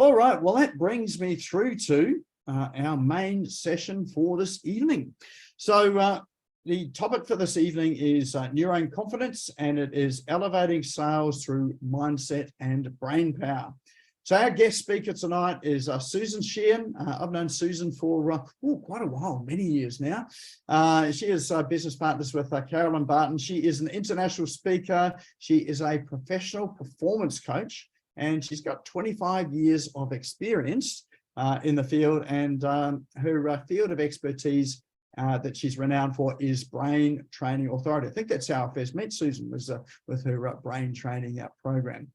All right, well, that brings me through to our main session for this evening. So the topic for this evening is NEUROME confidence, and it is elevating sales through mindset and brain power. So our guest speaker tonight is Susan Sheehan. I've known Susan for quite a while, many years now. She is business partners with Carolyn Barton. She is an international speaker. She is a professional performance coach, and she's got 25 years of experience in the field, and her field of expertise that she's renowned for is brain training authority. I think that's how I first met Susan, was with her brain training program.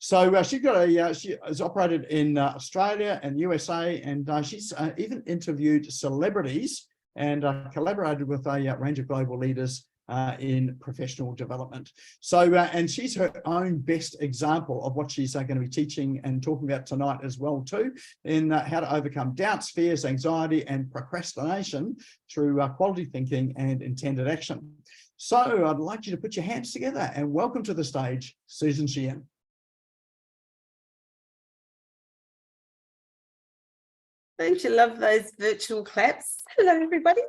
So she has operated in Australia and USA, and she's even interviewed celebrities and collaborated with a range of global leaders in professional development. So, and she's her own best example of what she's going to be teaching and talking about tonight as well too, in how to overcome doubts, fears, anxiety, and procrastination through quality thinking and intended action. So I'd like you to put your hands together and welcome to the stage, Susan Sheehan. Don't you love those virtual claps? Hello, everybody.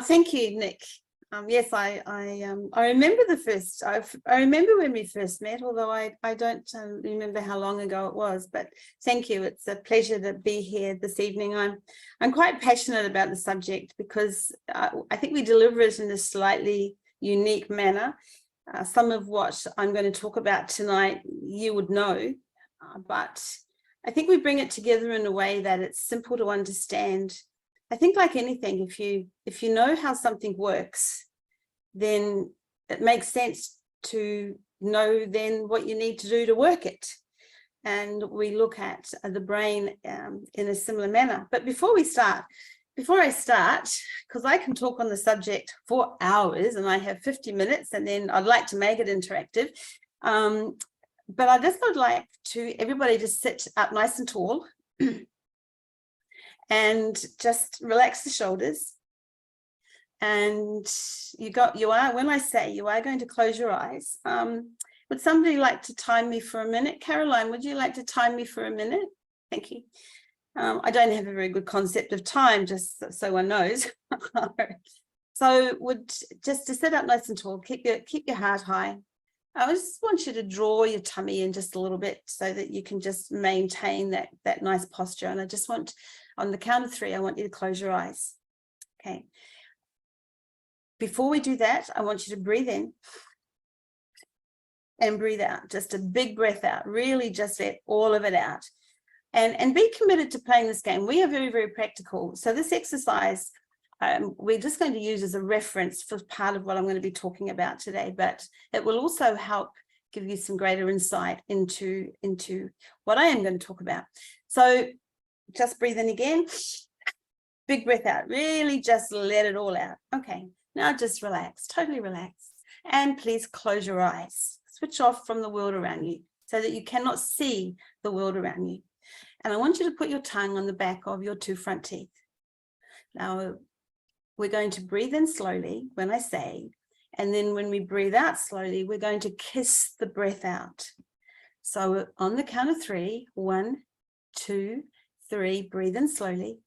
Thank you, Nick. Yes, I remember I remember when we first met, although I don't remember how long ago it was. But thank you. It's a pleasure to be here this evening. I'm quite passionate about the subject because I think we deliver it in a slightly unique manner. Some of what I'm going to talk about tonight, you would know, but I think we bring it together in a way that it's simple to understand. I think, like anything, if you know how something works, then it makes sense to know then what you need to do to work it. And we look at the brain in a similar manner. But before I start, because I can talk on the subject for hours and I have 50 minutes, and then I'd like to make it interactive. But I just would like to everybody just sit up nice and tall and just relax the shoulders. And when I say you are going to close your eyes, would somebody like to time me for a minute? Caroline, would you like to time me for a minute? Thank you. I don't have a very good concept of time, just so one knows. So just to sit up nice and tall, keep your heart high. I just want you to draw your tummy in just a little bit so that you can just maintain that nice posture. And I just want, on the count of 3, I want you to close your eyes. Okay. Before we do that, I want you to breathe in and breathe out. Just a big breath out. Really just let all of it out. And be committed to playing this game. We are very, very practical. So this exercise, we're just going to use as a reference for part of what I'm going to be talking about today, but it will also help give you some greater insight into what I am going to talk about. So just breathe in again, big breath out, really just let it all out. Okay, now just relax, totally relax. And please close your eyes, switch off from the world around you so that you cannot see the world around you. And I want you to put your tongue on the back of your 2 front teeth. Now, we're going to breathe in slowly when I say, and then when we breathe out slowly, we're going to kiss the breath out. So on the count of 3, 1, 2, 3, breathe in slowly.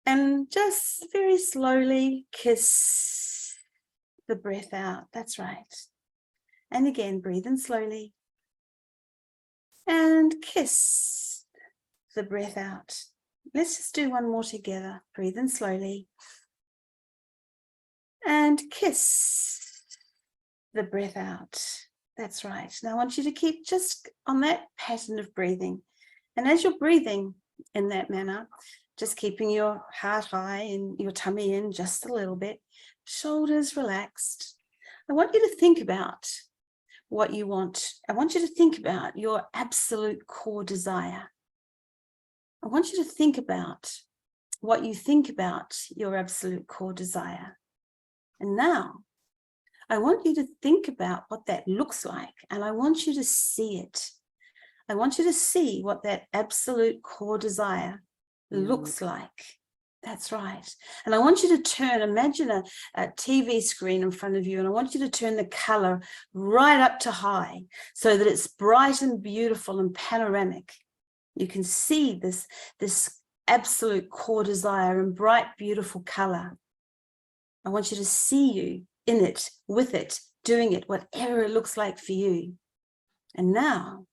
And just very slowly kiss the breath out. That's right. And again, breathe in slowly. And kiss the breath out. Let's just do one more together. Breathe in slowly. And kiss the breath out. That's right. Now I want you to keep just on that pattern of breathing. And as you're breathing in that manner, just keeping your heart high and your tummy in just a little bit, shoulders relaxed. I want you to think about what you want. I want you to think about your absolute core desire. I want you to think about what you think about your absolute core desire. And now I want you to think about what that looks like, and I want you to see it. I want you to see what that absolute core desire looks like. That's right. And I want you to imagine a TV screen in front of you, and I want you to turn the color right up to high so that it's bright and beautiful and panoramic. You can see this absolute core desire in bright, beautiful color. I want you to see you in it, with it, doing it, whatever it looks like for you. And now,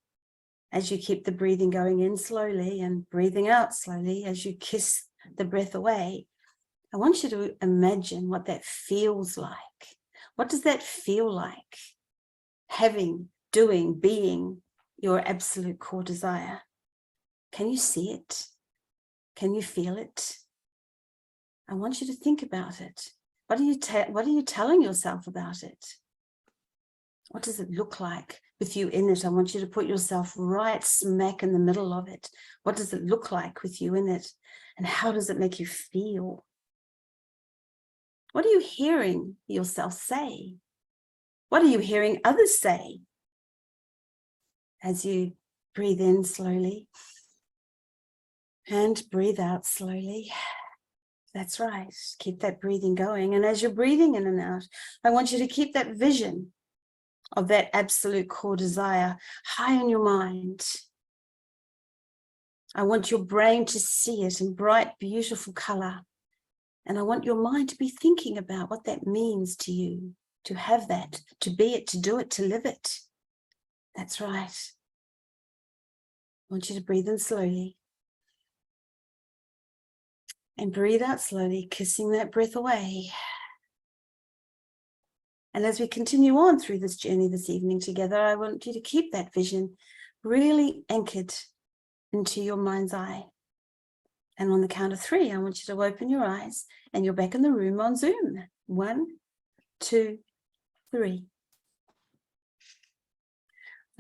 as you keep the breathing going in slowly and breathing out slowly, as you kiss the breath away, I want you to imagine what that feels like. What does that feel like? Having, doing, being your absolute core desire. Can you see it? Can you feel it? I want you to think about it. What are you telling yourself about it? What does it look like with you in it? I want you to put yourself right smack in the middle of it. What does it look like with you in it? And how does it make you feel? What are you hearing yourself say? What are you hearing others say? As you breathe in slowly and breathe out slowly. That's right. Keep that breathing going. And as you're breathing in and out, I want you to keep that vision of that absolute core desire high in your mind. I want your brain to see it in bright, beautiful color. And I want your mind to be thinking about what that means to you, to have that, to be it, to do it, to live it. That's right. I want you to breathe in slowly. And breathe out slowly, kissing that breath away. And as we continue on through this journey this evening together, I want you to keep that vision really anchored into your mind's eye. And on the count of 3, I want you to open your eyes and you're back in the room on Zoom. 1, 2, 3.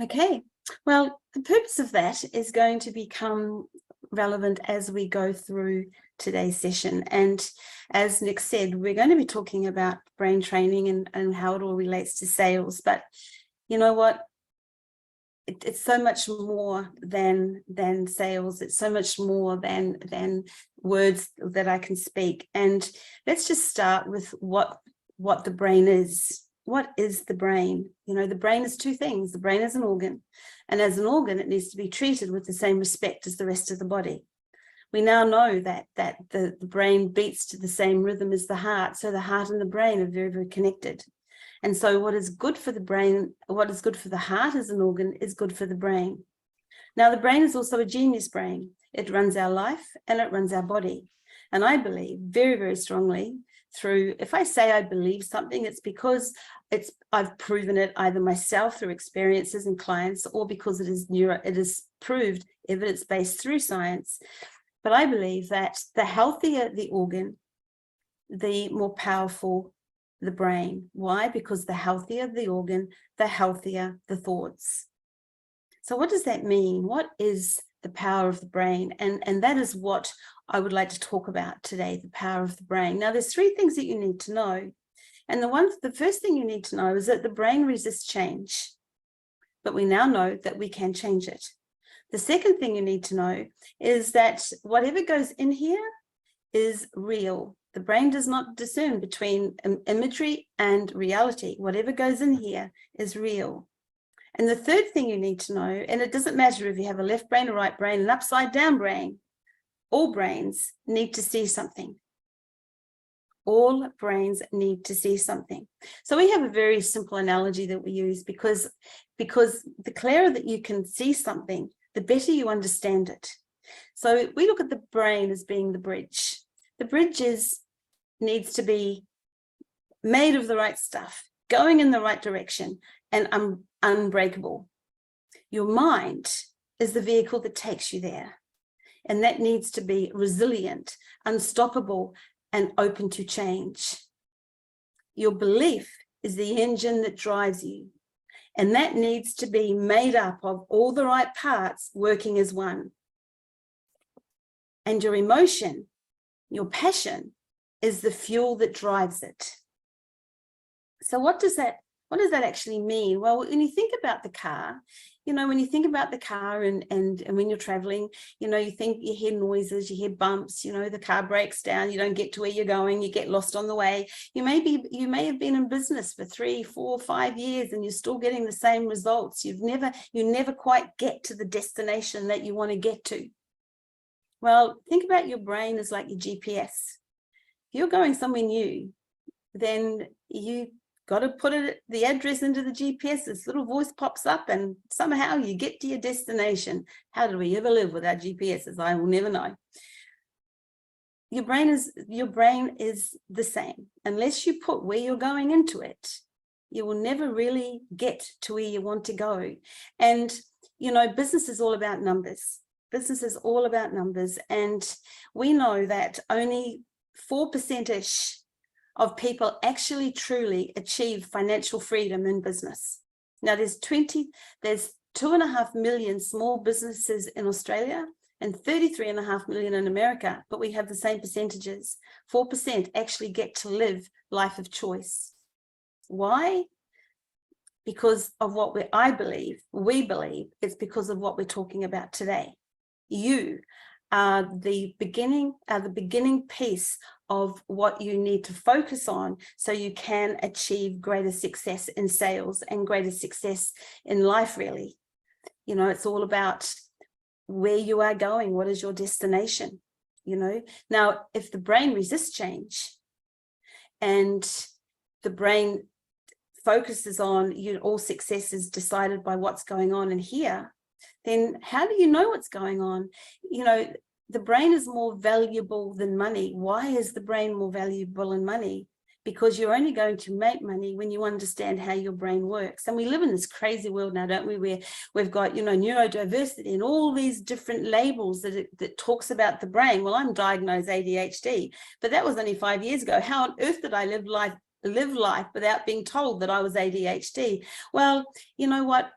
Okay, well, the purpose of that is going to become relevant as we go through today's session. And as Nick said, we're going to be talking about brain training and how it all relates to sales. But you know what? It's so much more than sales. It's so much more than words that I can speak. And let's just start with what the brain is. What is the brain? You know, the brain is 2 things. The brain is an organ. And as an organ, it needs to be treated with the same respect as the rest of the body. We now know that the brain beats to the same rhythm as the heart. So the heart and the brain are very, very connected. And so what is good for the brain, what is good for the heart as an organ is good for the brain. Now, the brain is also a genius brain. It runs our life and it runs our body. And I believe very, very strongly through, if I say I believe something, it's because I've proven it either myself through experiences and clients, or because it is proved, evidence-based through science. But I believe that the healthier the organ, the more powerful the brain. Why? Because the healthier the organ, the healthier the thoughts. So what does that mean? What is the power of the brain? And that is what I would like to talk about today, the power of the brain. Now, there's 3 things that you need to know. And the first thing you need to know is that the brain resists change, but we now know that we can change it. The second thing you need to know is that whatever goes in here is real. The brain does not discern between imagery and reality. Whatever goes in here is real. And the third thing you need to know, and it doesn't matter if you have a left brain, a right brain, an upside down brain, all brains need to see something. All brains need to see something. So we have a very simple analogy that we use because the clearer that you can see something, the better you understand it. So we look at the brain as being the bridge. The bridge needs to be made of the right stuff, going in the right direction, and unbreakable. Your mind is the vehicle that takes you there. And that needs to be resilient, unstoppable, and open to change. Your belief is the engine that drives you. And that needs to be made up of all the right parts working as one. And your emotion, your passion, is the fuel that drives it. So what does that What does that actually mean? Well, when you think about the car, you know, when you think about the car and when you're traveling, you know, you hear noises, you hear bumps, you know, the car breaks down, you don't get to where you're going, you get lost on the way. You may have been in business for 3, 4, 5 years and you're still getting the same results. You never quite get to the destination that you want to get to. Well, think about your brain as like your GPS. If you're going somewhere new, then you got to put the address into the GPS. This little voice pops up and somehow you get to your destination. How do we ever live without GPSs? I will never know. Your brain is the same. Unless you put where you're going into it, you will never really get to where you want to go. And, you know, business is all about numbers. Business is all about numbers. And we know that only 4%-ish of people actually truly achieve financial freedom in business. Now there's 2.5 million small businesses in Australia and 33.5 million in America, but we have the same percentages. 4% actually get to live life of choice. Why? Because of what we believe it's because of what we're talking about today. You are the beginning piece of what you need to focus on so you can achieve greater success in sales and greater success in life, really. You know, it's all about where you are going. What is your destination? You know, now, if the brain resists change and the brain focuses on, you know, all success is decided by what's going on in here, then how do you know what's going on? You know, the brain is more valuable than money. Why is the brain more valuable than money? Because you're only going to make money when you understand how your brain works. And we live in this crazy world now, don't we, where we've got, you know, neurodiversity and all these different labels that talks about the brain. Well, I'm diagnosed ADHD, but that was only 5 years ago. How on earth did I live life without being told that I was ADHD? Well, you know what?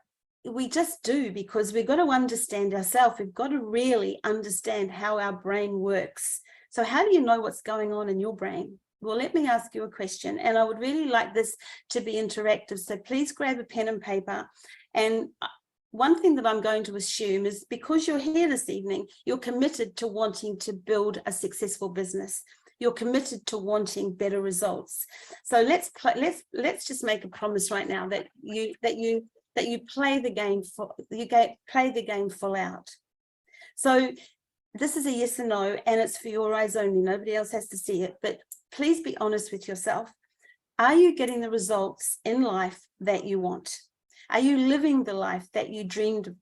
We just do, because we've got to understand ourselves. We've got to really understand how our brain works. So how do you know what's going on in your brain? Well, let me ask you a question, and I would really like this to be interactive. So please grab a pen and paper. And one thing that I'm going to assume is, because you're here this evening, you're committed to wanting to build a successful business. You're committed to wanting better results. So let's just make a promise right now that you play the game full out. So this is a yes or no, and it's for your eyes only. Nobody else has to see it, but please be honest with yourself. Are you getting the results in life that you want? Are you living the life that you dreamed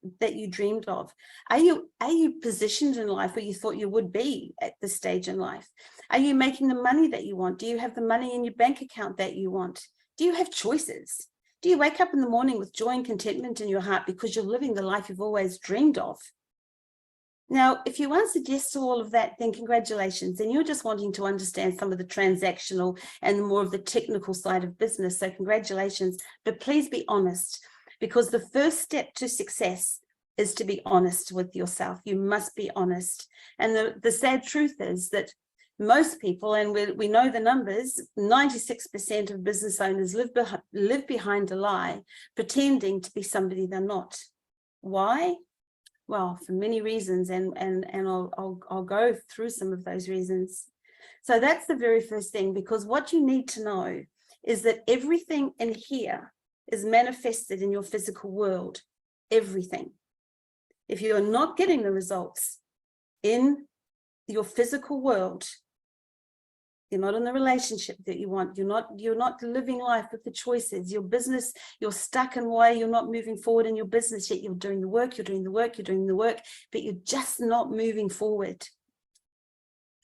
of? Are you positioned in life where you thought you would be at this stage in life? Are you making the money that you want? Do you have the money in your bank account that you want? Do you have choices? Do you wake up in the morning with joy and contentment in your heart because you're living the life you've always dreamed of? Now, if you answered yes to all of that, then congratulations. And you're just wanting to understand some of the transactional and more of the technical side of business. So congratulations, but please be honest, because the first step to success is to be honest with yourself. You must be honest. And the sad truth is that most people, and we know the numbers, 96% of business owners live behind a lie, pretending to be somebody they're not. Why? Well, for many reasons, and I'll go through some of those reasons. So that's the very first thing, because what you need to know is that everything in here is manifested in your physical world. Everything. If you are not getting the results in your physical world, you're not in the relationship that you want, you're not living life with the choices, your business, you're stuck in why you're not moving forward in your business, yet you're doing the work, but you're just not moving forward.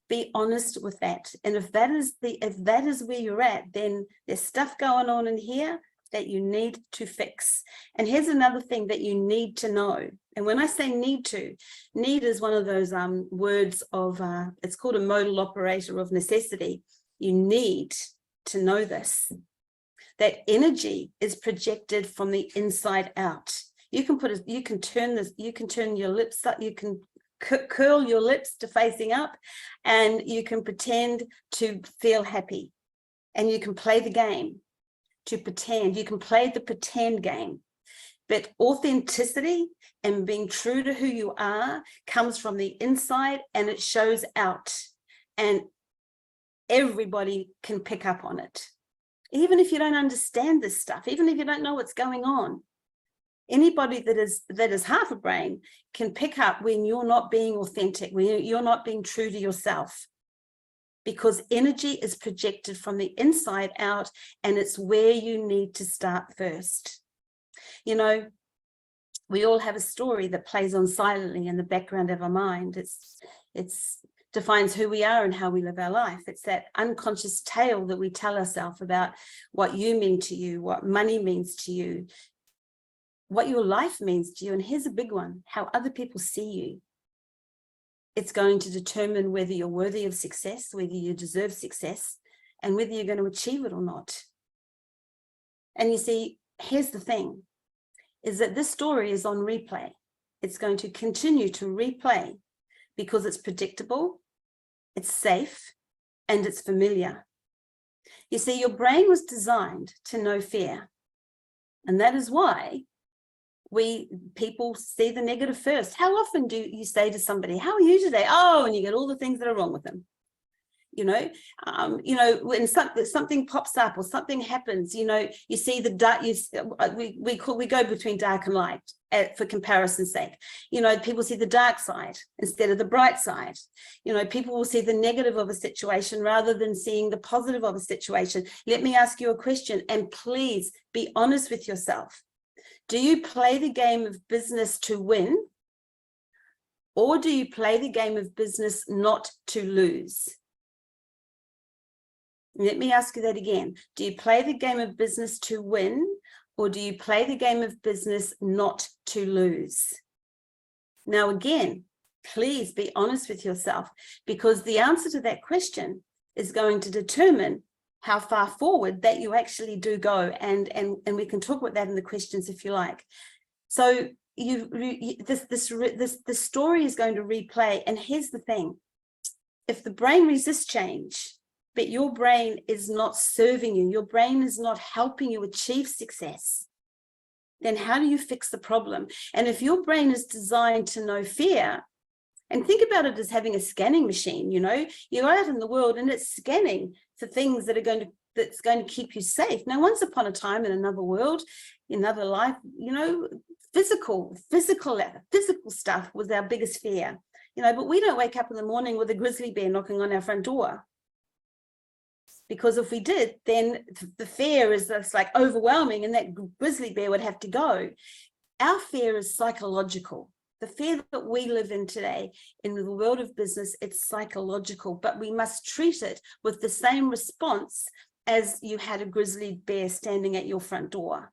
Be honest with that. And if that is where you're at, then there's stuff going on in here that you need to fix. And here's another thing that you need to know. And when I say need is one of those words of, it's called a modal operator of necessity. You need to know this, that energy is projected from the inside out. You can turn your lips up, you can curl your lips to facing up, and you can pretend to feel happy, and you can play the game to pretend. You can play the pretend game, but authenticity and being true to who you are comes from the inside and it shows out, and everybody can pick up on it. Even if you don't understand this stuff, even if you don't know what's going on, anybody that is half a brain can pick up when you're not being authentic, when you're not being true to yourself, because energy is projected from the inside out, and it's where you need to start first. You know, we all have a story that plays on silently in the background of our mind. It's defines who we are and how we live our life. It's that unconscious tale that we tell ourselves about what you mean to you, what money means to you, what your life means to you. And here's a big one: how other people see you. It's going to determine whether you're worthy of success, whether you deserve success, and whether you're going to achieve it or not. And you see, here's the thing, is that this story is on replay. It's going to continue to replay because it's predictable, it's safe, and it's familiar. You see, your brain was designed to know fear. And that is why people see the negative first. How often do you say to somebody, "How are you today?" "Oh," and you get all the things that are wrong with them. When something pops up or something happens, you see the dark. We go between dark and light for comparison's sake. People see the dark side instead of the bright side. People will see the negative of a situation rather than seeing the positive of a situation. Let me ask you a question, and please be honest with yourself. Do you play the game of business to win, or do you play the game of business not to lose? Let me ask you that again. Do you play the game of business to win, or do you play the game of business not to lose? Now, again, please be honest with yourself, because the answer to that question is going to determine how far forward that you actually do go. And we can talk about that in the questions if you like. So this story is going to replay. And here's the thing. If the brain resists change, but your brain is not serving you, your brain is not helping you achieve success, then how do you fix the problem? And if your brain is designed to know fear, and think about it as having a scanning machine, you're out in the world and it's scanning for things that's going to keep you safe. Now, once upon a time in another world, in another life, physical stuff was our biggest fear, but we don't wake up in the morning with a grizzly bear knocking on our front door. Because if we did, then the fear is just like overwhelming and that grizzly bear would have to go. Our fear is psychological. The fear that we live in today in the world of business, it's psychological, but we must treat it with the same response as you had a grizzly bear standing at your front door.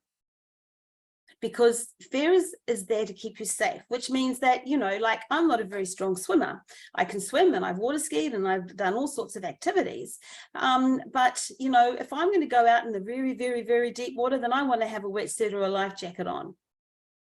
Because fear is there to keep you safe, which means that, like, I'm not a very strong swimmer. I can swim and I've water skied and I've done all sorts of activities. But, if I'm going to go out in the very, very, very deep water, then I want to have a wetsuit or a life jacket on.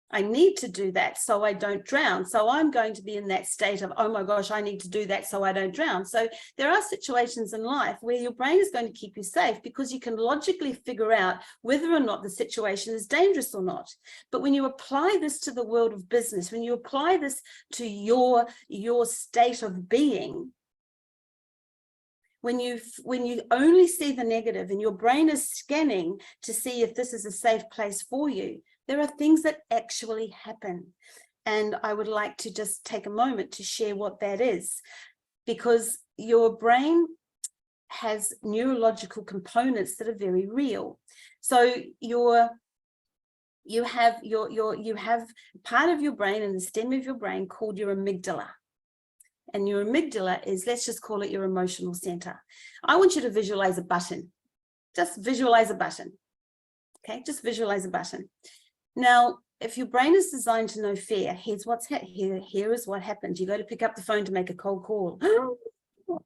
I need to do that so I don't drown. So I'm going to be in that state of, oh my gosh, I need to do that so I don't drown. So there are situations in life where your brain is going to keep you safe because you can logically figure out whether or not the situation is dangerous or not. But when you apply this to the world of business, when you apply this to your state of being, when you only see the negative and your brain is scanning to see if this is a safe place for you, there are things that actually happen. And I would like to just take a moment to share what that is, because your brain has neurological components that are very real. So you have part of your brain in the stem of your brain called your amygdala. And your amygdala is, let's just call it your emotional center. I want you to visualize a button. Just visualize a button. Okay, just visualize a button. Now, if your brain is designed to know fear, here is what happens. You go to pick up the phone to make a cold call.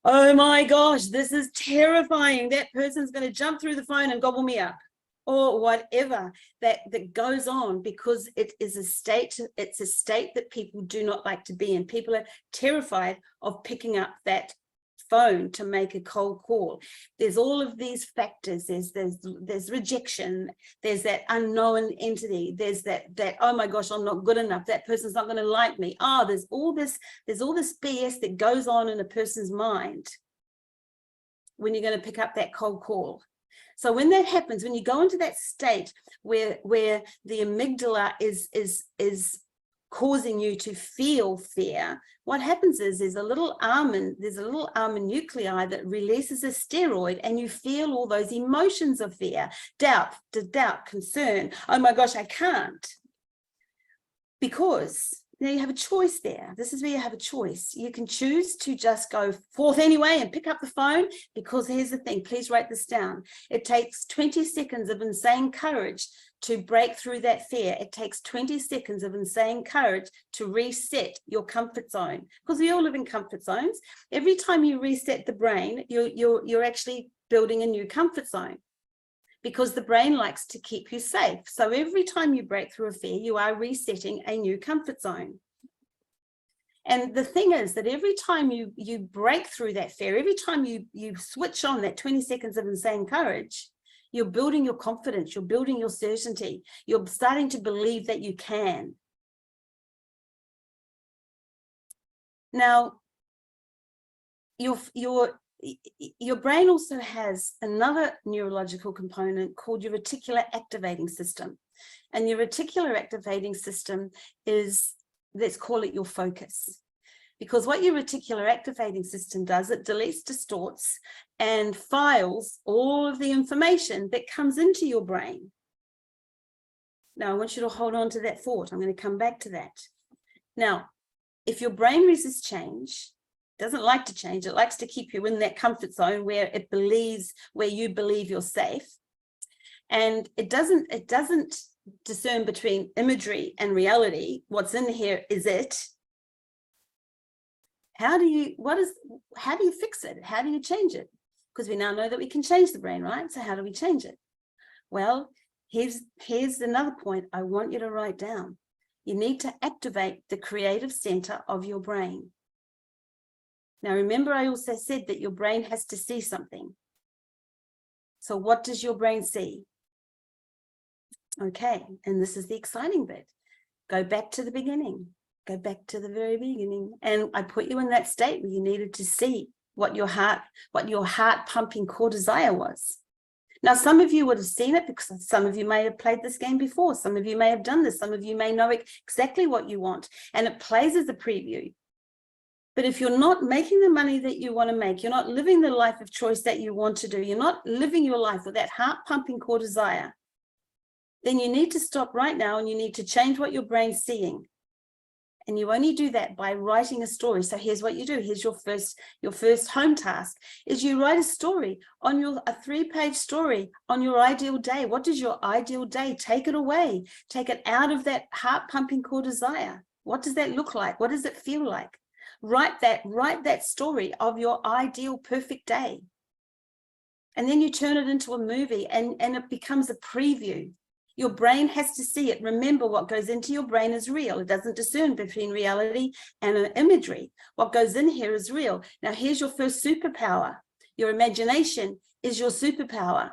Oh my gosh, this is terrifying. That person's going to jump through the phone and gobble me up, or whatever that goes on, because it is a state that people do not like to be in. People are terrified of picking up that phone to make a cold call. There's all of these factors. There's rejection. There's that unknown entity. There's that oh my gosh, I'm not good enough. That person's not going to like me. Oh, there's all this BS that goes on in a person's mind when you're going to pick up that cold call. So when that happens, when you go into that state where the amygdala is causing you to feel fear, what happens is there's a little almond nuclei that releases a steroid, and you feel all those emotions of fear, doubt, concern. Oh my gosh, I can't. Because now you have a choice there. This is where you have a choice. You can choose to just go forth anyway and pick up the phone, because here's the thing, please write this down. It takes 20 seconds of insane courage to break through that fear. It takes 20 seconds of insane courage to reset your comfort zone, because we all live in comfort zones. Every time you reset the brain, you're actually building a new comfort zone, because the brain likes to keep you safe. So every time you break through a fear, you are resetting a new comfort zone. And the thing is that every time you break through that fear, every time you switch on that 20 seconds of insane courage, you're building your confidence, you're building your certainty, you're starting to believe that you can. Now, your brain also has another neurological component called your reticular activating system. And your reticular activating system is, let's call it your focus. Because what your reticular activating system does, it deletes, distorts, and files all of the information that comes into your brain. Now, I want you to hold on to that thought. I'm going to come back to that. Now, if your brain resists change, doesn't like to change, it likes to keep you in that comfort zone where you believe you're safe. And it doesn't discern between imagery and reality. What's in here is it. How do you fix it? How do you change it? Because we now know that we can change the brain, right? So how do we change it? Well, here's another point I want you to write down. You need to activate the creative center of your brain. Now, remember, I also said that your brain has to see something. So what does your brain see? Okay, and this is the exciting bit. Go back to the beginning. Go back to the very beginning. And I put you in that state where you needed to see what your heart pumping core desire was. Now, some of you would have seen it because some of you may have played this game before. Some of you may have done this. Some of you may know exactly what you want. And it plays as a preview. But if you're not making the money that you want to make, you're not living the life of choice that you want to do, you're not living your life with that heart-pumping core desire, then you need to stop right now and you need to change what your brain's seeing. And you only do that by writing a story. So here's what you do. Here's your first home task is you write a story on a 3-page story on your ideal day. What does your ideal day? Take it away. Take it out of that heart-pumping core desire. What does that look like? What does it feel like? Write that story of your ideal perfect day. And then you turn it into a movie and it becomes a preview. Your brain has to see it. Remember, what goes into your brain is real. It doesn't discern between reality and an imagery. What goes in here is real. Now, here's your first superpower. Your imagination is your superpower.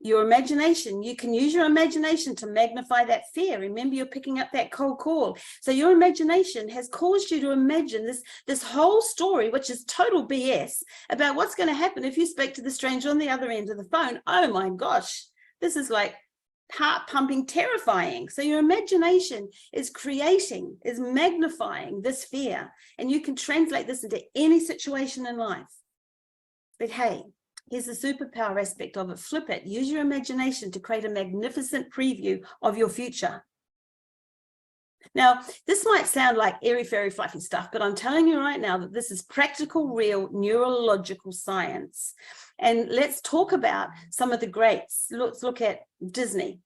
Your imagination, you can use your imagination to magnify that fear. Remember, you're picking up that cold call. So your imagination has caused you to imagine this whole story, which is total BS, about what's going to happen if you speak to the stranger on the other end of the phone. Oh my gosh, this is like heart-pumping, terrifying. So your imagination is magnifying this fear, and you can translate this into any situation in life. But hey, here's the superpower aspect of it. Flip it. Use your imagination to create a magnificent preview of your future. Now, this might sound like airy, fairy, fluffy stuff, but I'm telling you right now that this is practical, real neurological science. And let's talk about some of the greats. Let's look at Disney.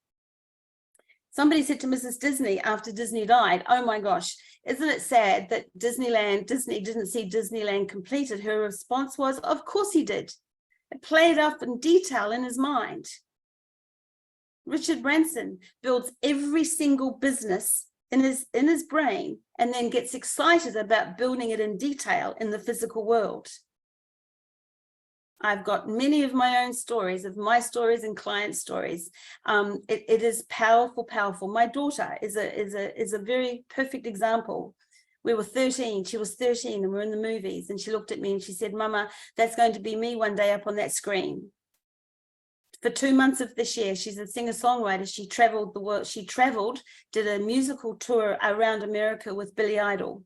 Somebody said to Mrs. Disney after Disney died, oh my gosh, isn't it sad that Disney didn't see Disneyland completed? Her response was, of course he did. It played up in detail in his mind. Richard Branson builds every single business in his brain and then gets excited about building it in detail in the physical world. I've got many of my own stories, and client stories. It is powerful, powerful. My daughter is a very perfect example. We were 13, she was 13, and we're in the movies, and she looked at me and she said, "Mama, that's going to be me one day up on that screen." For 2 months of this year, she's a singer-songwriter. She traveled the world. She traveled, did a musical tour around America with Billy Idol.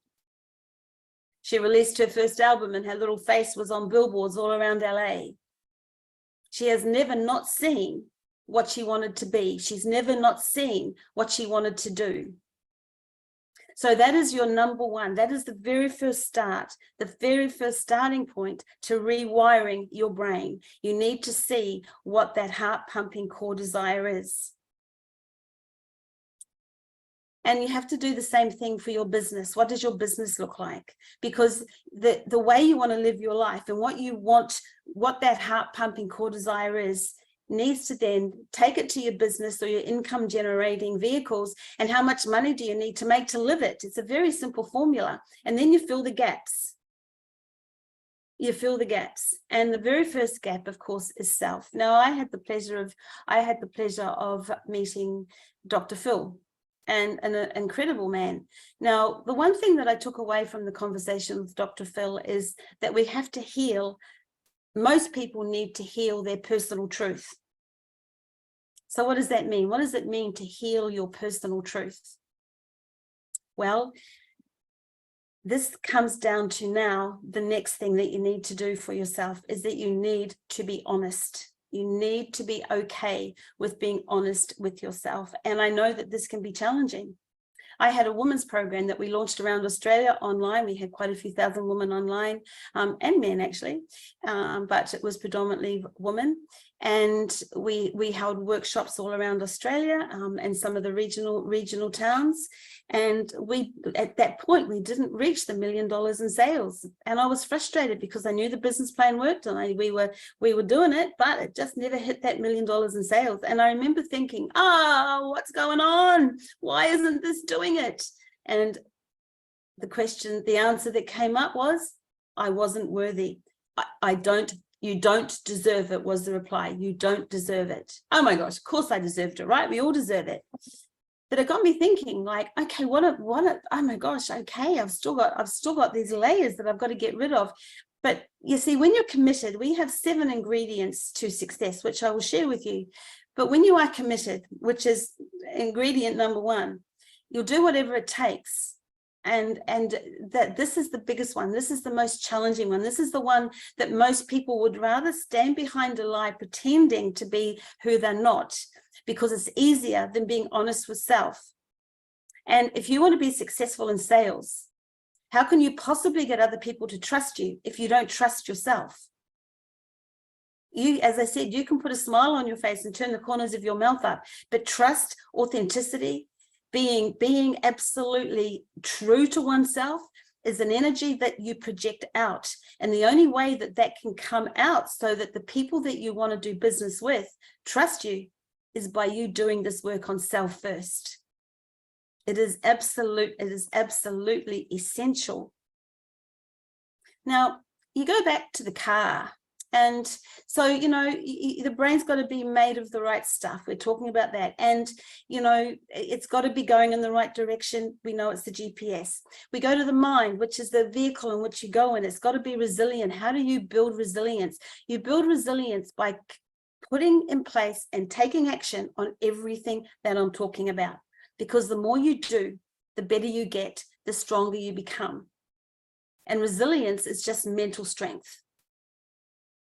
She released her first album and her little face was on billboards all around LA. She has never not seen what she wanted to be. She's never not seen what she wanted to do. So that is your number one. That is the very first start, the very first starting point to rewiring your brain. You need to see what that heart-pumping core desire is. And you have to do the same thing for your business. What does your business look like? Because the way you want to live your life and what you want, what that heart-pumping core desire is, needs to then take it to your business or your income generating vehicles, and how much money do you need to make to live it? It's a very simple formula. And then you fill the gaps. You fill the gaps. And the very first gap, of course, is self. Now, I had the pleasure of meeting Dr. Phil, and an incredible man. Now, the one thing that I took away from the conversation with Dr. Phil is that we have to heal. Most people need to heal their personal truth. So what does that mean? What does it mean to heal your personal truth? Well, this comes down to now, the next thing that you need to do for yourself is that you need to be honest. You need to be okay with being honest with yourself. And I know that this can be challenging. I had a women's program that we launched around Australia online. We had quite a few thousand women online, and men actually, but it was predominantly women. And we held workshops all around Australia and some of the regional towns. And at that point, we didn't reach the $1 million in sales. And I was frustrated because I knew the business plan worked and we were doing it, but it just never hit that $1 million in sales. And I remember thinking, what's going on? Why isn't this doing it? And the answer that came up was, I wasn't worthy. You don't deserve it, was the reply. You don't deserve it. Oh my gosh, of course I deserved it, right? We all deserve it. But it got me thinking, like, okay, oh my gosh, okay, I've still got these layers that I've got to get rid of. But you see, when you're committed, we have 7 ingredients to success, which I will share with you. But when you are committed, which is ingredient number 1, you'll do whatever it takes. And that this is the biggest one. This is the most challenging one. This is the one that most people would rather stand behind a lie pretending to be who they're not, because it's easier than being honest with self. And if you want to be successful in sales, how can you possibly get other people to trust you if you don't trust yourself? As I said, you can put a smile on your face and turn the corners of your mouth up, but trust, authenticity, being absolutely true to oneself is an energy that you project out. And the only way that can come out so that the people that you want to do business with trust you is by you doing this work on self first. It is absolutely essential. Now, you go back to the car. And so, the brain's got to be made of the right stuff. We're talking about that. And, it's got to be going in the right direction. We know it's the GPS. We go to the mind, which is the vehicle in which you go in. It's got to be resilient. How do you build resilience? You build resilience by putting in place and taking action on everything that I'm talking about. Because the more you do, the better you get, the stronger you become. And resilience is just mental strength.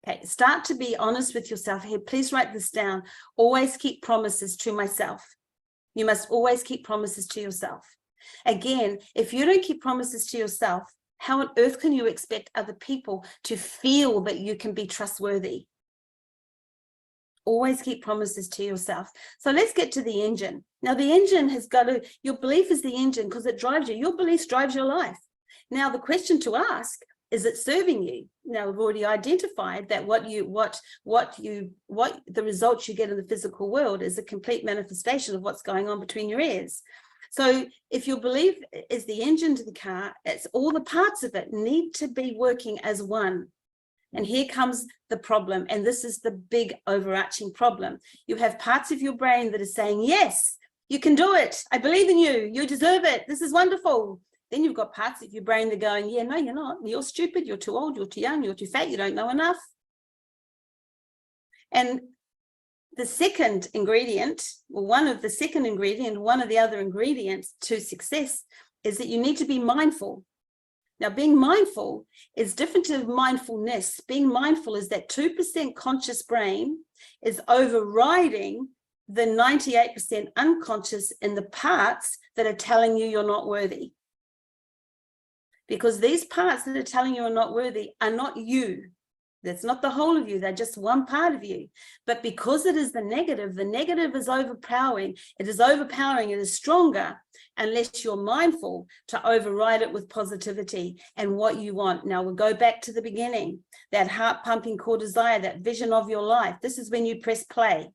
Okay, start to be honest with yourself here. Please write this down. Always keep promises to myself. You must always keep promises to yourself. Again, if you don't keep promises to yourself, how on earth can you expect other people to feel that you can be trustworthy? Always keep promises to yourself. So let's get to the engine. Now, the engine has got to, your belief is the engine because it drives you. Your belief drives your life. Now, the question to ask, is it serving you? Now, we've already identified that the results you get in the physical world is a complete manifestation of what's going on between your ears. So if your belief is the engine to the car, it's all the parts of it need to be working as one. And here comes the problem. And this is the big overarching problem. You have parts of your brain that are saying, yes, you can do it. I believe in you. You deserve it. This is wonderful. Then you've got parts of your brain that are going, yeah, no, you're not. You're stupid. You're too old. You're too young. You're too fat. You don't know enough. And the second ingredient, or one of the other ingredients to success is that you need to be mindful. Now, being mindful is different to mindfulness. Being mindful is that 2% conscious brain is overriding the 98% unconscious in the parts that are telling you you're not worthy. Because these parts that are telling you you're not worthy are not you. That's not the whole of you. They're just one part of you. But because it is the negative is overpowering. It is stronger unless you're mindful to override it with positivity and what you want. Now we'll go back to the beginning, that heart pumping core desire, that vision of your life. This is when you press play.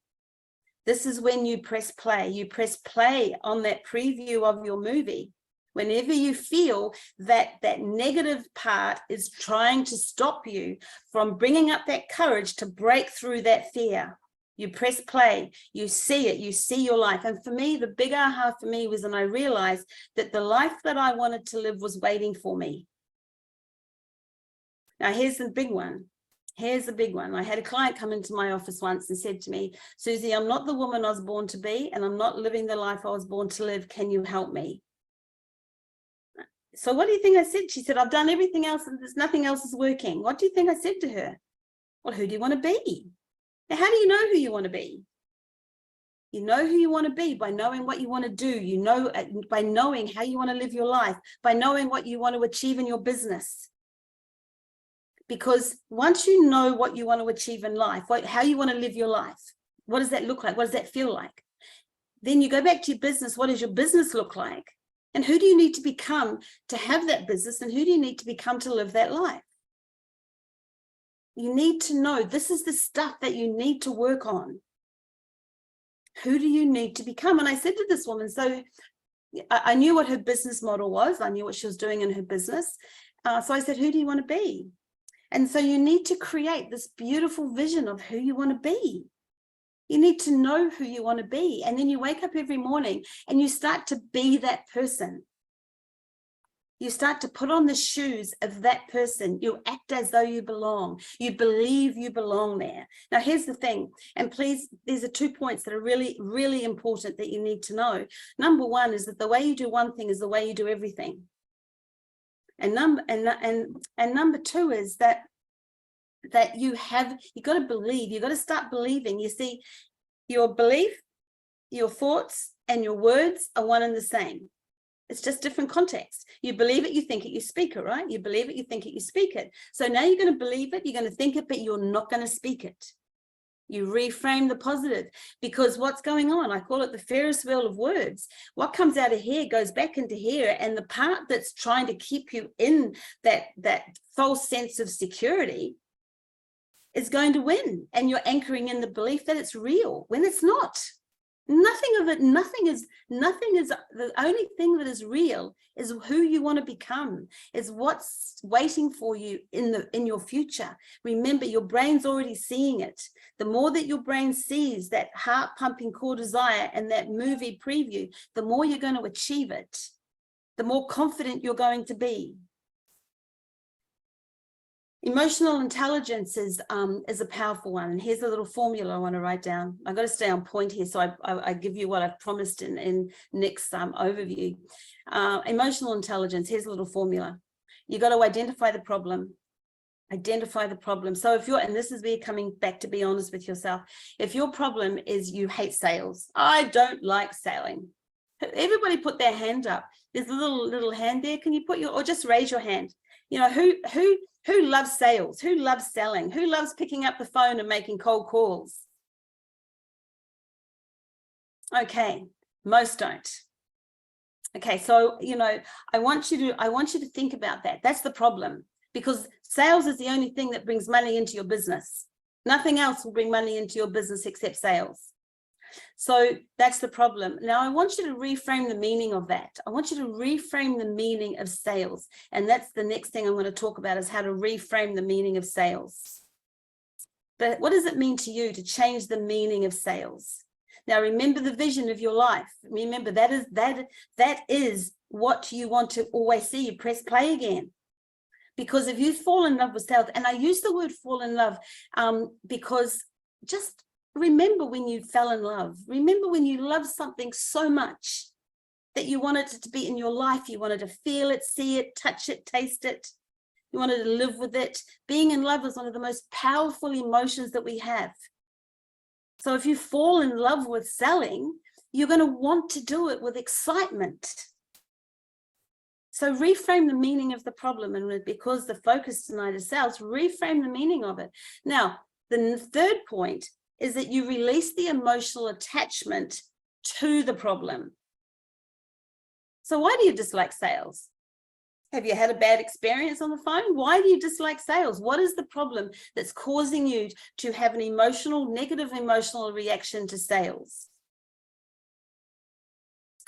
This is when you press play. You press play on that preview of your movie. Whenever you feel that that negative part is trying to stop you from bringing up that courage to break through that fear, you press play, you see it, you see your life. And for me, the big aha for me was when I realized that the life that I wanted to live was waiting for me. Now, here's the big one. Here's the big one. I had a client come into my office once and said to me, Susie, I'm not the woman I was born to be, and I'm not living the life I was born to live. Can you help me? So what do you think I said? She said, I've done everything else and there's nothing else is working. What do you think I said to her? Well, who do you want to be? Now, how do you know who you want to be? You know who you want to be by knowing what you want to do. You know, by knowing how you want to live your life, by knowing what you want to achieve in your business. Because once you know what you want to achieve in life, how you want to live your life, what does that look like? What does that feel like? Then you go back to your business. What does your business look like? And who do you need to become to have that business? And who do you need to become to live that life? You need to know this is the stuff that you need to work on. Who do you need to become? And I said to this woman, so I knew what her business model was. I knew what she was doing in her business. So I said, who do you want to be? And so you need to create this beautiful vision of who you want to be. You need to know who you want to be. And then you wake up every morning and you start to be that person. You start to put on the shoes of that person. You act as though you belong. You believe you belong there. Now, here's the thing. And please, these are 2 points that are really, really important that you need to know. Number one is that the way you do one thing is the way you do everything. And number two is that you got to believe, you got to start believing. You see, your belief, your thoughts, and your words are one and the same. It's just different context. You believe it, you think it, you speak it, right? You believe it, you think it, you speak it. So now you're going to believe it, you're going to think it, but you're not going to speak it. You reframe the positive, because what's going on, I call it the Ferris wheel of words. What comes out of here goes back into here, and the part that's trying to keep you in that false sense of security is going to win, and you're anchoring in the belief that it's real when it's not. Nothing of it, nothing is, the only thing that is real is who you want to become, is what's waiting for you in your future. Remember, your brain's already seeing it. The more that your brain sees that heart pumping core desire and that movie preview, the more you're going to achieve it, the more confident you're going to be. Emotional intelligence is a powerful one. And here's a little formula I want to write down. I've got to stay on point here, so I give you what I've promised in Nick's overview. Emotional intelligence, here's a little formula. You got to identify the problem. Identify the problem. So if and this is where you're coming back to be honest with yourself. If your problem is you hate sales, I don't like selling. Everybody put their hand up. There's a little hand there. Can you put or just raise your hand? You know, who loves sales? Who loves selling? Who loves picking up the phone and making cold calls? Okay, most don't. Okay, so, you know, I want you to think about that. That's the problem, because sales is the only thing that brings money into your business. Nothing else will bring money into your business except sales. So that's the problem. Now, I want you to reframe the meaning of that. I want you to reframe the meaning of sales. And that's the next thing I'm going to talk about, is how to reframe the meaning of sales. But what does it mean to you to change the meaning of sales? Now, remember the vision of your life. Remember, that is what you want to always see. You press play again. Because if you fall in love with sales, and I use the word fall in love because just remember when you fell in love. Remember when you loved something so much that you wanted it to be in your life. You wanted to feel it, see it, touch it, taste it. You wanted to live with it. Being in love is one of the most powerful emotions that we have. So if you fall in love with selling, you're going to want to do it with excitement. So reframe the meaning of the problem. And because the focus tonight is sales, reframe the meaning of it. Now, the third point is that you release the emotional attachment to the problem. So why do you dislike sales? Have you had a bad experience on the phone? Why do you dislike sales? What is the problem that's causing you to have an negative emotional reaction to sales?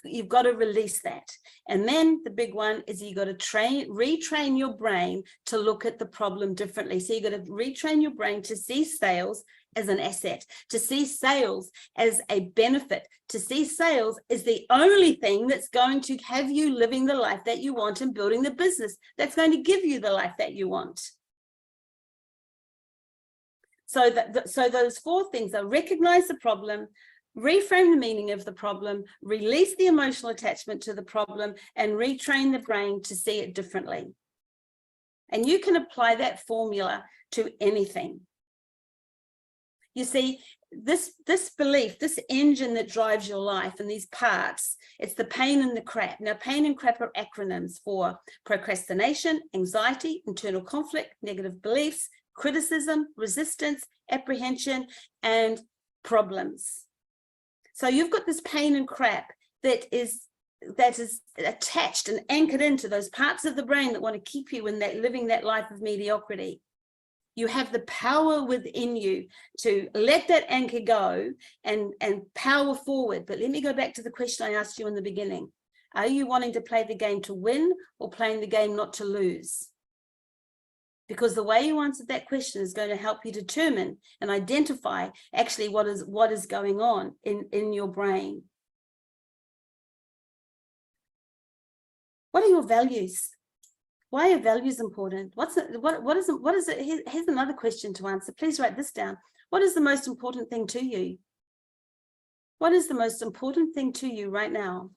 You've got to release that. And then the big one is you got to retrain your brain to look at the problem differently. So you got to retrain your brain to see sales as an asset, to see sales as a benefit, to see sales as the only thing that's going to have you living the life that you want and building the business that's going to give you the life that you want. So those four things are: recognize the problem, reframe the meaning of the problem, release the emotional attachment to the problem, and retrain the brain to see it differently. And you can apply that formula to anything. You see, this belief, this engine that drives your life and these parts, it's the pain and the crap. Now, pain and crap are acronyms for procrastination, anxiety, internal conflict, negative beliefs, criticism, resistance, apprehension, and problems. So you've got this pain and crap that is attached and anchored into those parts of the brain that want to keep you in that living that life of mediocrity. You have the power within you to let that anchor go and power forward. But let me go back to the question I asked you in the beginning. Are you wanting to play the game to win or playing the game not to lose? Because the way you answered that question is going to help you determine and identify actually what is going on in your brain. What are your values? Why are values important? What is it? Here's another question to answer. Please write this down. What is the most important thing to you? What is the most important thing to you right now?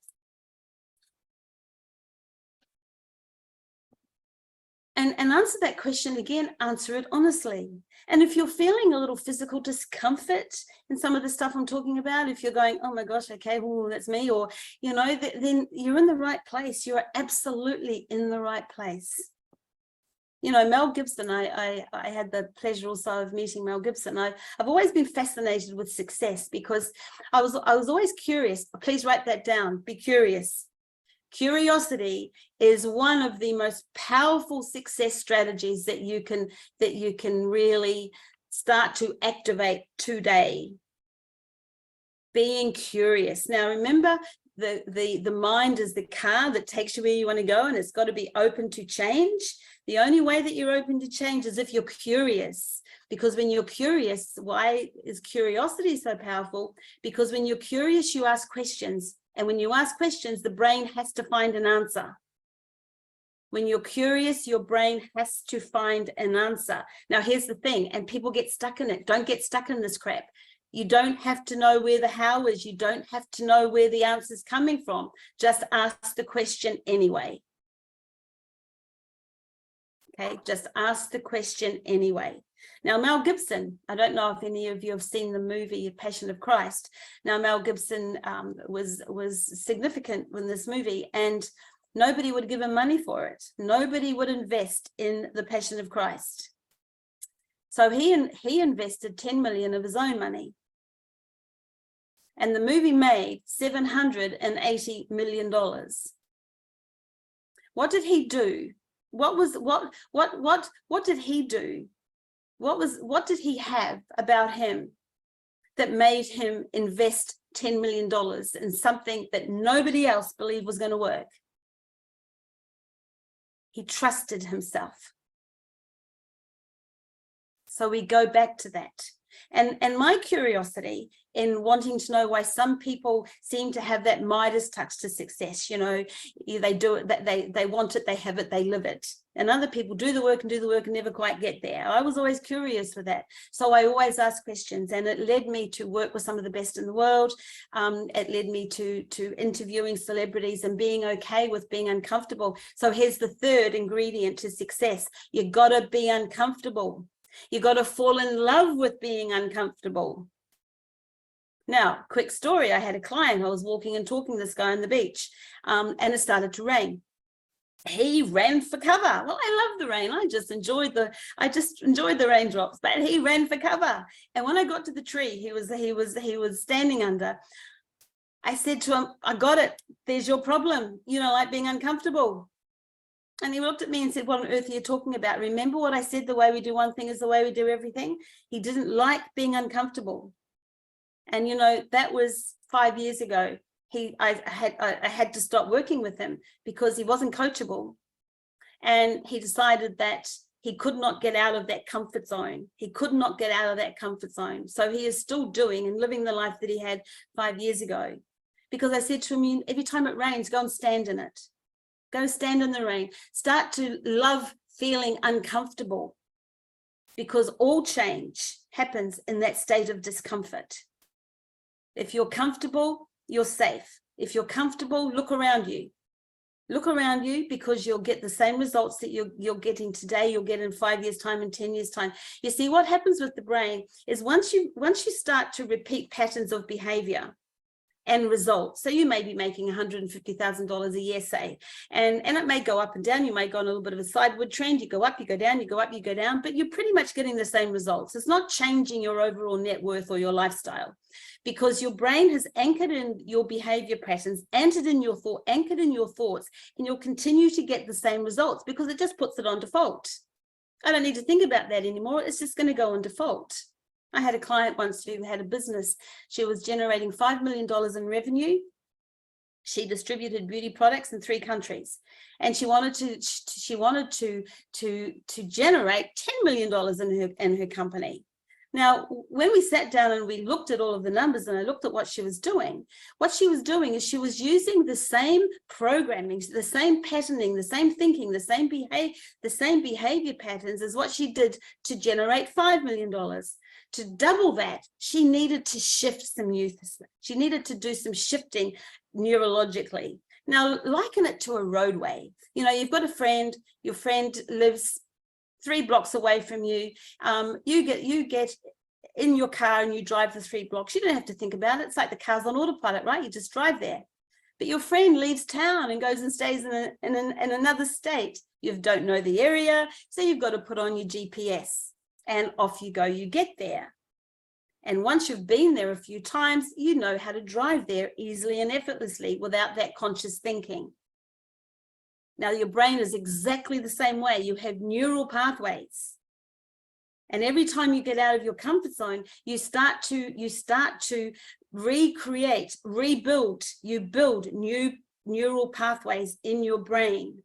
And answer that question again, answer it honestly. And if you're feeling a little physical discomfort in some of the stuff I'm talking about, if you're going, oh my gosh, okay, well, that's me, or, you know, then you're in the right place. You're absolutely in the right place. You know, Mel Gibson, I had the pleasure also of meeting Mel Gibson. I've always been fascinated with success because I was always curious. Please write that down. Be curious. Curiosity is one of the most powerful success strategies that you can really start to activate today. Being curious. Now, remember, the mind is the car that takes you where you want to go, and it's got to be open to change. The only way that you're open to change is if you're curious. Because when you're curious, why is curiosity so powerful? Because when you're curious, you ask questions. And when you ask questions, the brain has to find an answer. When you're curious, your brain has to find an answer. Now, here's the thing, and people get stuck in it. Don't get stuck in this crap. You don't have to know where the how is. You don't have to know where the answer is coming from. Just ask the question anyway. Okay, just ask the question anyway. Now, Mel Gibson, I don't know if any of you have seen the movie Passion of Christ. Now, Mel Gibson was significant in this movie, and nobody would give him money for it. Nobody would invest in the Passion of Christ. So he invested 10 million of his own money. And the movie made $780 million. What did he do? What did he do? What did he have about him that made him invest $10 million in something that nobody else believed was going to work? He trusted himself. So we go back to that. And my curiosity in wanting to know why some people seem to have that Midas touch to success, you know, they do it, they want it, they have it, they live it. And other people do the work and never quite get there. I was always curious with that. So I always asked questions, and it led me to work with some of the best in the world. It led me to interviewing celebrities and being okay with being uncomfortable. So here's the third ingredient to success. You gotta be uncomfortable. You got to fall in love with being uncomfortable. Now, quick story. I had a client. I was walking and talking to this guy on the beach, and it started to rain. He ran for cover. Well, I love the rain. I just enjoyed the raindrops, but he ran for cover. And when I got to the tree he was standing under, I said to him, I got it. There's your problem. You know, like being uncomfortable. And he looked at me and said, what on earth are you talking about? Remember what I said, the way we do one thing is the way we do everything? He didn't like being uncomfortable. And, you know, that was 5 years ago. I had to stop working with him because he wasn't coachable. And he decided that he could not get out of that comfort zone. He could not get out of that comfort zone. So he is still doing and living the life that he had 5 years ago. Because I said to him, every time it rains, go and stand in it. Go stand in the rain. Start to love feeling uncomfortable, because all change happens in that state of discomfort. If you're comfortable, you're safe. If you're comfortable, look around you. Look around you, because you'll get the same results that you're getting today, you'll get in 5 years' time and 10 years' time. You see, what happens with the brain is once you start to repeat patterns of behavior and results. So you may be making $150,000 a year, say, and it may go up and down. You may go on a little bit of a sideward trend. You go up, you go down, you go up, you go down, but you're pretty much getting the same results. It's not changing your overall net worth or your lifestyle, because your brain has anchored in your behavior patterns, anchored in your thoughts, and you'll continue to get the same results because it just puts it on default. I don't need to think about that anymore. It's just going to go on default. I had a client once who had a business. She was generating $5 million in revenue. She distributed beauty products in 3 countries, and she wanted to generate $10 million in her company. Now, when we sat down and we looked at all of the numbers and I looked at what she was doing is she was using the same programming, the same patterning, the same thinking, the same behavior patterns as what she did to generate $5 million. To double that, she needed to shift some youth. She needed to do some shifting neurologically. Now, liken it to a roadway. You know, you've got a friend, your friend lives 3 blocks away from you. You get in your car and you drive the 3 blocks. You don't have to think about it. It's like the car's on autopilot, right? You just drive there. But your friend leaves town and goes and stays in another state. You don't know the area, so you've got to put on your GPS. And off you go, you get there. And once you've been there a few times, you know how to drive there easily and effortlessly without that conscious thinking. Now, your brain is exactly the same way. You have neural pathways. And every time you get out of your comfort zone, you start to recreate, rebuild. You build new neural pathways in your brain.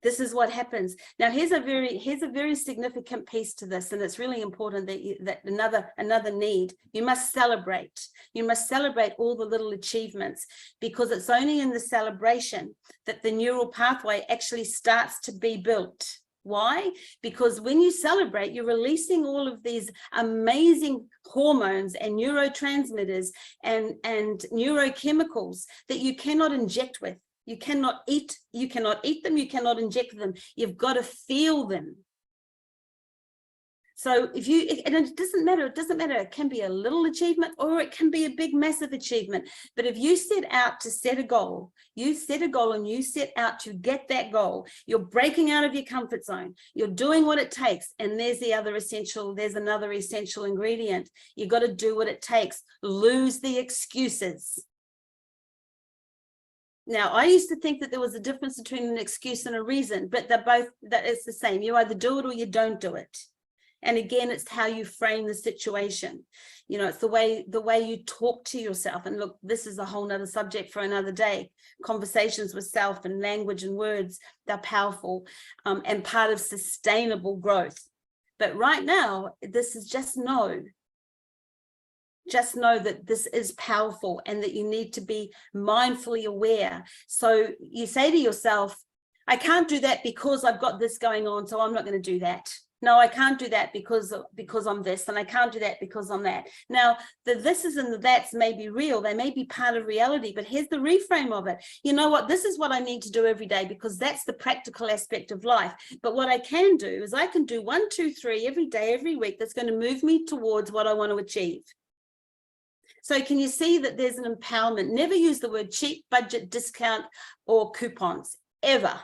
This is what happens. Now, here's a very significant piece to this, and it's really important that another need. You must celebrate. You must celebrate all the little achievements, because it's only in the celebration that the neural pathway actually starts to be built. Why? Because when you celebrate, you're releasing all of these amazing hormones and neurotransmitters and neurochemicals that you cannot inject with. You cannot eat them, you cannot inject them. You've got to feel them. So and it doesn't matter, it can be a little achievement or it can be a big, massive achievement. But if you set out to set a goal, you set a goal and you set out to get that goal, you're breaking out of your comfort zone, you're doing what it takes. And there's another essential ingredient. You've got to do what it takes. Lose the excuses. Now, I used to think that there was a difference between an excuse and a reason, but that it's the same. You either do it or you don't do it. And again, it's how you frame the situation. You know, it's the way you talk to yourself. And look, this is a whole nother subject for another day. Conversations with self and language and words, they're powerful and part of sustainable growth. But right now, this is just know that this is powerful and that you need to be mindfully aware. So you say to yourself, I can't do that because I've got this going on, so I'm not going to do that. No, I can't do that because I'm this, and I can't do that because I'm that. Now, the thises and the that's may be real. They may be part of reality, but here's the reframe of it. You know what? This is what I need to do every day because that's the practical aspect of life. But what I can do is I can do 1, 2, 3 every day, every week that's going to move me towards what I want to achieve. So can you see that there's an empowerment? Never use the word cheap, budget, discount, or coupons, ever.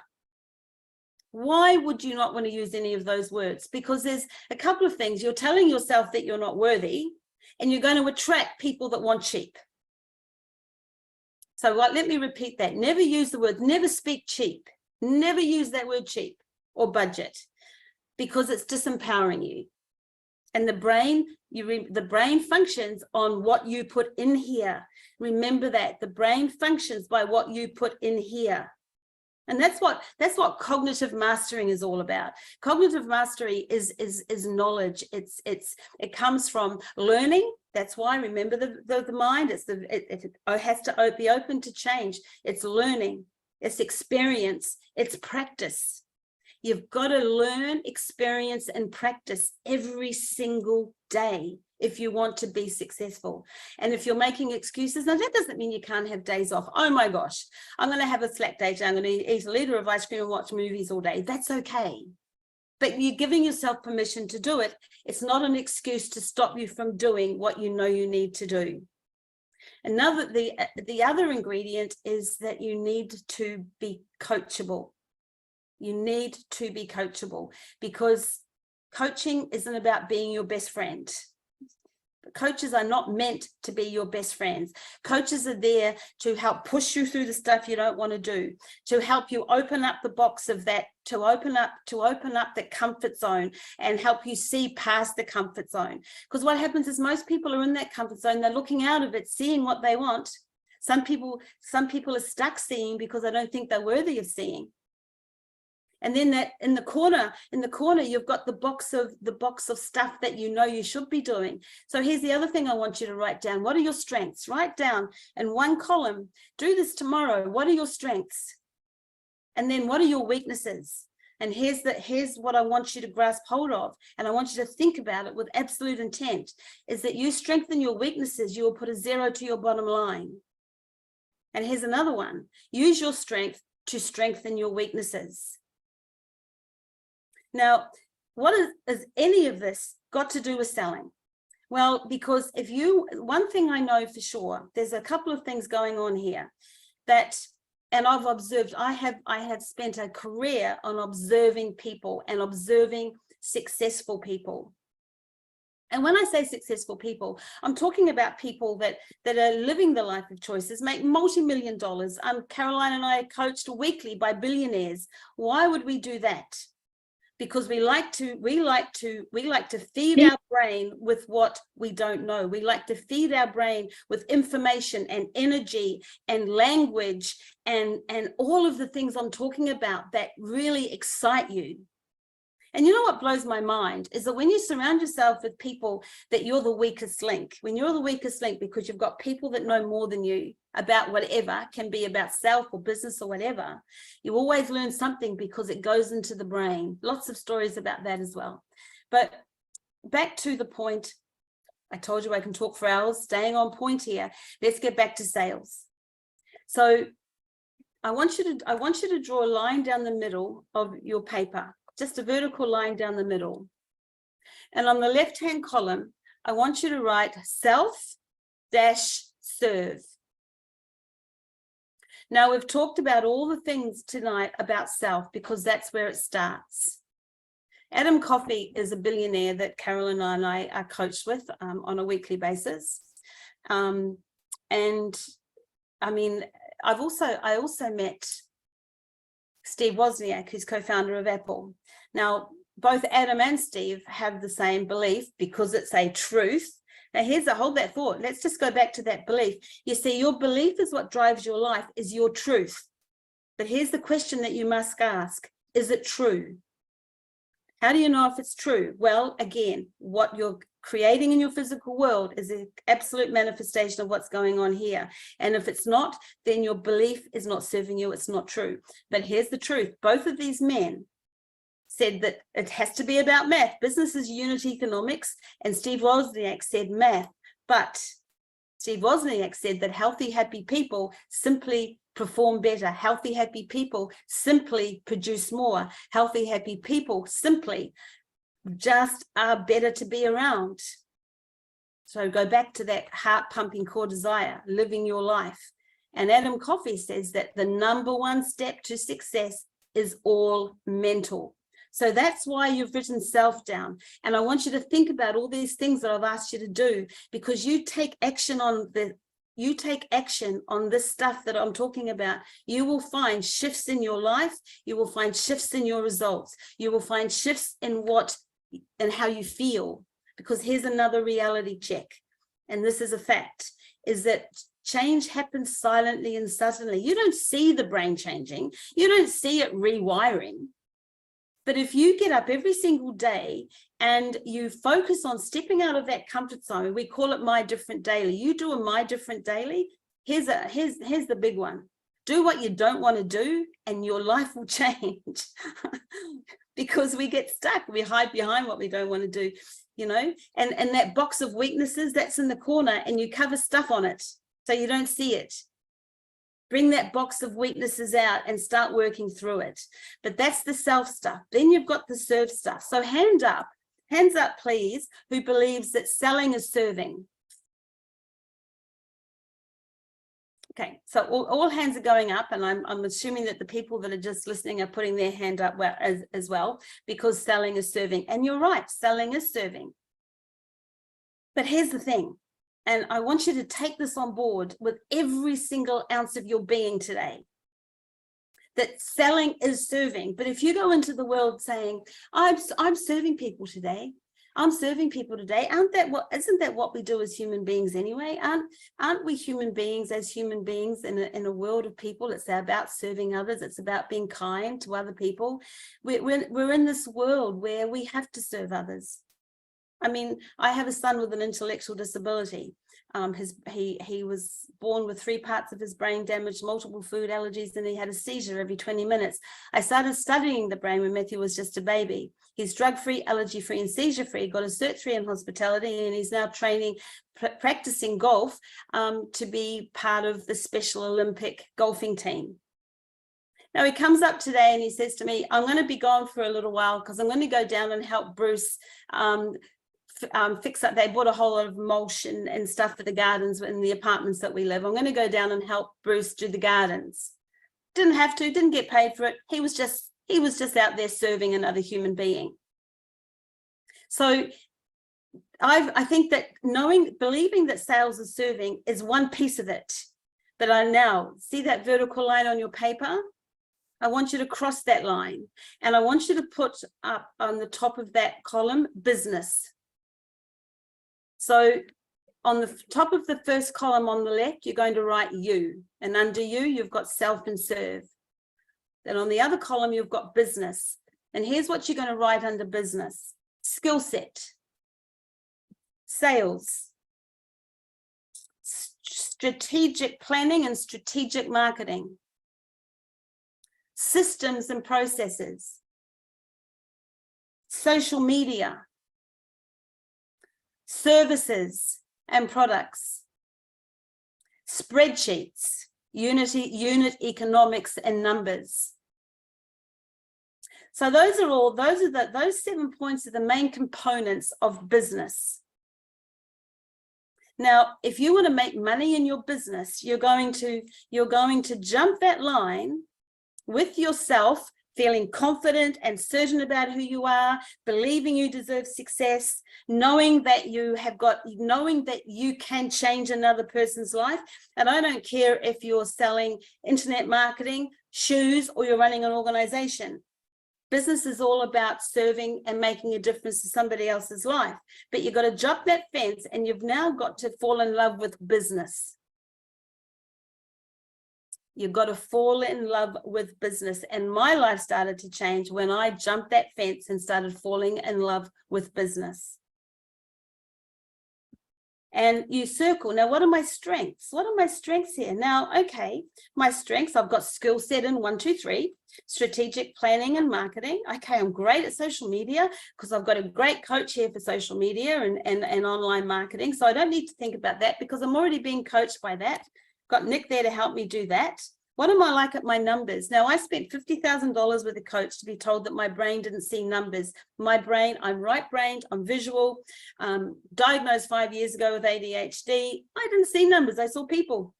Why would you not want to use any of those words? Because there's a couple of things. You're telling yourself that you're not worthy, and you're going to attract people that want cheap. So let me repeat that. Never use the word, never speak cheap. Never use that word cheap or budget, because it's disempowering you. And the brain, the brain functions on what you put in here. Remember that the brain functions by what you put in here. And that's what cognitive mastering is all about. Cognitive mastery is knowledge. It comes from learning. That's why, remember the mind. It has to be open to change. It's learning. It's experience. It's practice. You've got to learn, experience, and practice every single day if you want to be successful. And if you're making excuses, now that doesn't mean you can't have days off. Oh my gosh, I'm going to have a slack day today. I'm going to eat a liter of ice cream and watch movies all day. That's okay. But you're giving yourself permission to do it. It's not an excuse to stop you from doing what you know you need to do. The other ingredient is that you need to be coachable. You need to be coachable, because coaching isn't about being your best friend. Coaches are not meant to be your best friends. Coaches are there to help push you through the stuff you don't want to do, to help you open up the box of that, to open up the comfort zone and help you see past the comfort zone. Because what happens is most people are in that comfort zone, they're looking out of it, seeing what they want. Some people are stuck seeing because they don't think they're worthy of seeing. And then that in the corner, you've got the box of stuff that you know you should be doing. So here's the other thing I want you to write down. What are your strengths? Write down in one column. Do this tomorrow. What are your strengths? And then what are your weaknesses? And here's what I want you to grasp hold of. And I want you to think about it with absolute intent, is that you strengthen your weaknesses, you will put a 0 to your bottom line. And here's another one. Use your strength to strengthen your weaknesses. Now, what is any of this got to do with selling? Well, because one thing I know for sure, there's a couple of things going on here and I've observed, I have spent a career on observing people and observing successful people. And when I say successful people, I'm talking about people that are living the life of choices, make multi-million dollars. Caroline and I are coached weekly by billionaires. Why would we do that? Because we like to feed our brain with what we don't know. We like to feed our brain with information and energy and language and all of the things I'm talking about that really excite you. And you know what blows my mind is that when you surround yourself with people that you're the weakest link, when you're the weakest link because you've got people that know more than you about whatever, can be about self or business or whatever, you always learn something because it goes into the brain. Lots of stories about that as well. But back to the point, I told you I can talk for hours, staying on point here. Let's get back to sales. So I want you to draw a line down the middle of your paper. Just a vertical line down the middle. And on the left-hand column, I want you to write self-serve. Now, we've talked about all the things tonight about self because that's where it starts. Adam Coffey is a billionaire that Carolyn and I are coached with on a weekly basis. And I mean, I also met Steve Wozniak, who's co-founder of Apple. Now, both Adam and Steve have the same belief because it's a truth. Now hold that thought. Let's just go back to that belief. You see, your belief is what drives your life, is your truth. But here's the question that you must ask. Is it true? How do you know if it's true? Well, again, what you're creating in your physical world is an absolute manifestation of what's going on here. And if it's not, then your belief is not serving you. It's not true. But here's the truth. Both of these men said that it has to be about math. Business is unit economics, and Steve Wozniak said math. But Steve Wozniak said that healthy, happy people simply perform better. Healthy, happy people simply produce more. Healthy, happy people simply just are better to be around. So go back to that heart-pumping core desire, living your life. And Adam Coffey says that the #1 step to success is all mental. So that's why you've written self down. And I want you to think about all these things that I've asked you to do, because you take action on this stuff that I'm talking about, you will find shifts in your life. You will find shifts in your results. You will find shifts in how you feel. Because here's another reality check, and this is a fact, is that change happens silently and suddenly. You don't see the brain changing. You don't see it rewiring. But if you get up every single day and you focus on stepping out of that comfort zone, we call it My Different Daily. You do a My Different Daily. Here's the big one. Do what you don't want to do, and your life will change. Because we get stuck. We hide behind what we don't want to do, you know. And that box of weaknesses that's in the corner, and you cover stuff on it so you don't see it. Bring that box of weaknesses out and start working through it. But that's the self stuff. Then you've got the serve stuff. So hands up, please, who believes that selling is serving. Okay, so all hands are going up, and I'm assuming that the people that are just listening are putting their hand up as well, because selling is serving. And you're right, selling is serving. But here's the thing. And I want you to take this on board with every single ounce of your being today, that selling is serving. But if you go into the world saying, I'm serving people today, I'm serving people today, isn't that what we do as human beings anyway? Aren't we human beings as human beings in a world of people? It's about serving others. It's about being kind to other people. We're in this world where we have to serve others. I mean, I have a son with an intellectual disability. He was born with 3 parts of his brain damaged, multiple food allergies, and he had a seizure every 20 minutes. I started studying the brain when Matthew was just a baby. He's drug-free, allergy-free, and seizure-free, got a Cert 3 in hospitality, and he's now practicing golf to be part of the Special Olympic golfing team. Now he comes up today and he says to me, I'm going to be gone for a little while because I'm going to go down and help Bruce fix up. They bought a whole lot of mulch and stuff for the gardens in the apartments that we live. I'm going to go down and help Bruce do the gardens. Didn't have to, didn't get paid for it. He was just out there serving another human being. So I think that believing that sales is serving is one piece of it. But I now see that vertical line on your paper. I want you to cross that line, and I want you to put up on the top of that column, business. So on the top of the first column on the left, you're going to write you, and under you, you've got self and serve. Then on the other column, you've got business. And here's what you're going to write under business: skill set, sales, strategic planning and strategic marketing, systems and processes, social media, services and products, spreadsheets, unit economics and numbers. So those 7 points are the main components of business. Now, if you want to make money in your business, you're going to jump that line with yourself, feeling confident and certain about who you are, believing you deserve success, knowing that you can change another person's life. And I don't care if you're selling internet marketing, shoes, or you're running an organization. Business is all about serving and making a difference to somebody else's life. But you've got to jump that fence, and you've now got to fall in love with business. You've got to fall in love with business. And my life started to change when I jumped that fence and started falling in love with business. And you circle. Now, what are my strengths? What are my strengths here? Now, okay, my strengths, I've got skill set in 1, 2, 3, strategic planning and marketing. Okay, I'm great at social media because I've got a great coach here for social media and online marketing. So I don't need to think about that because I'm already being coached by that. Got Nick there to help me do that. What am I like at my numbers? Now, I spent $50,000 with a coach to be told that my brain didn't see numbers. My brain, I'm right-brained, I'm visual, diagnosed 5 years ago with ADHD. I didn't see numbers, I saw people.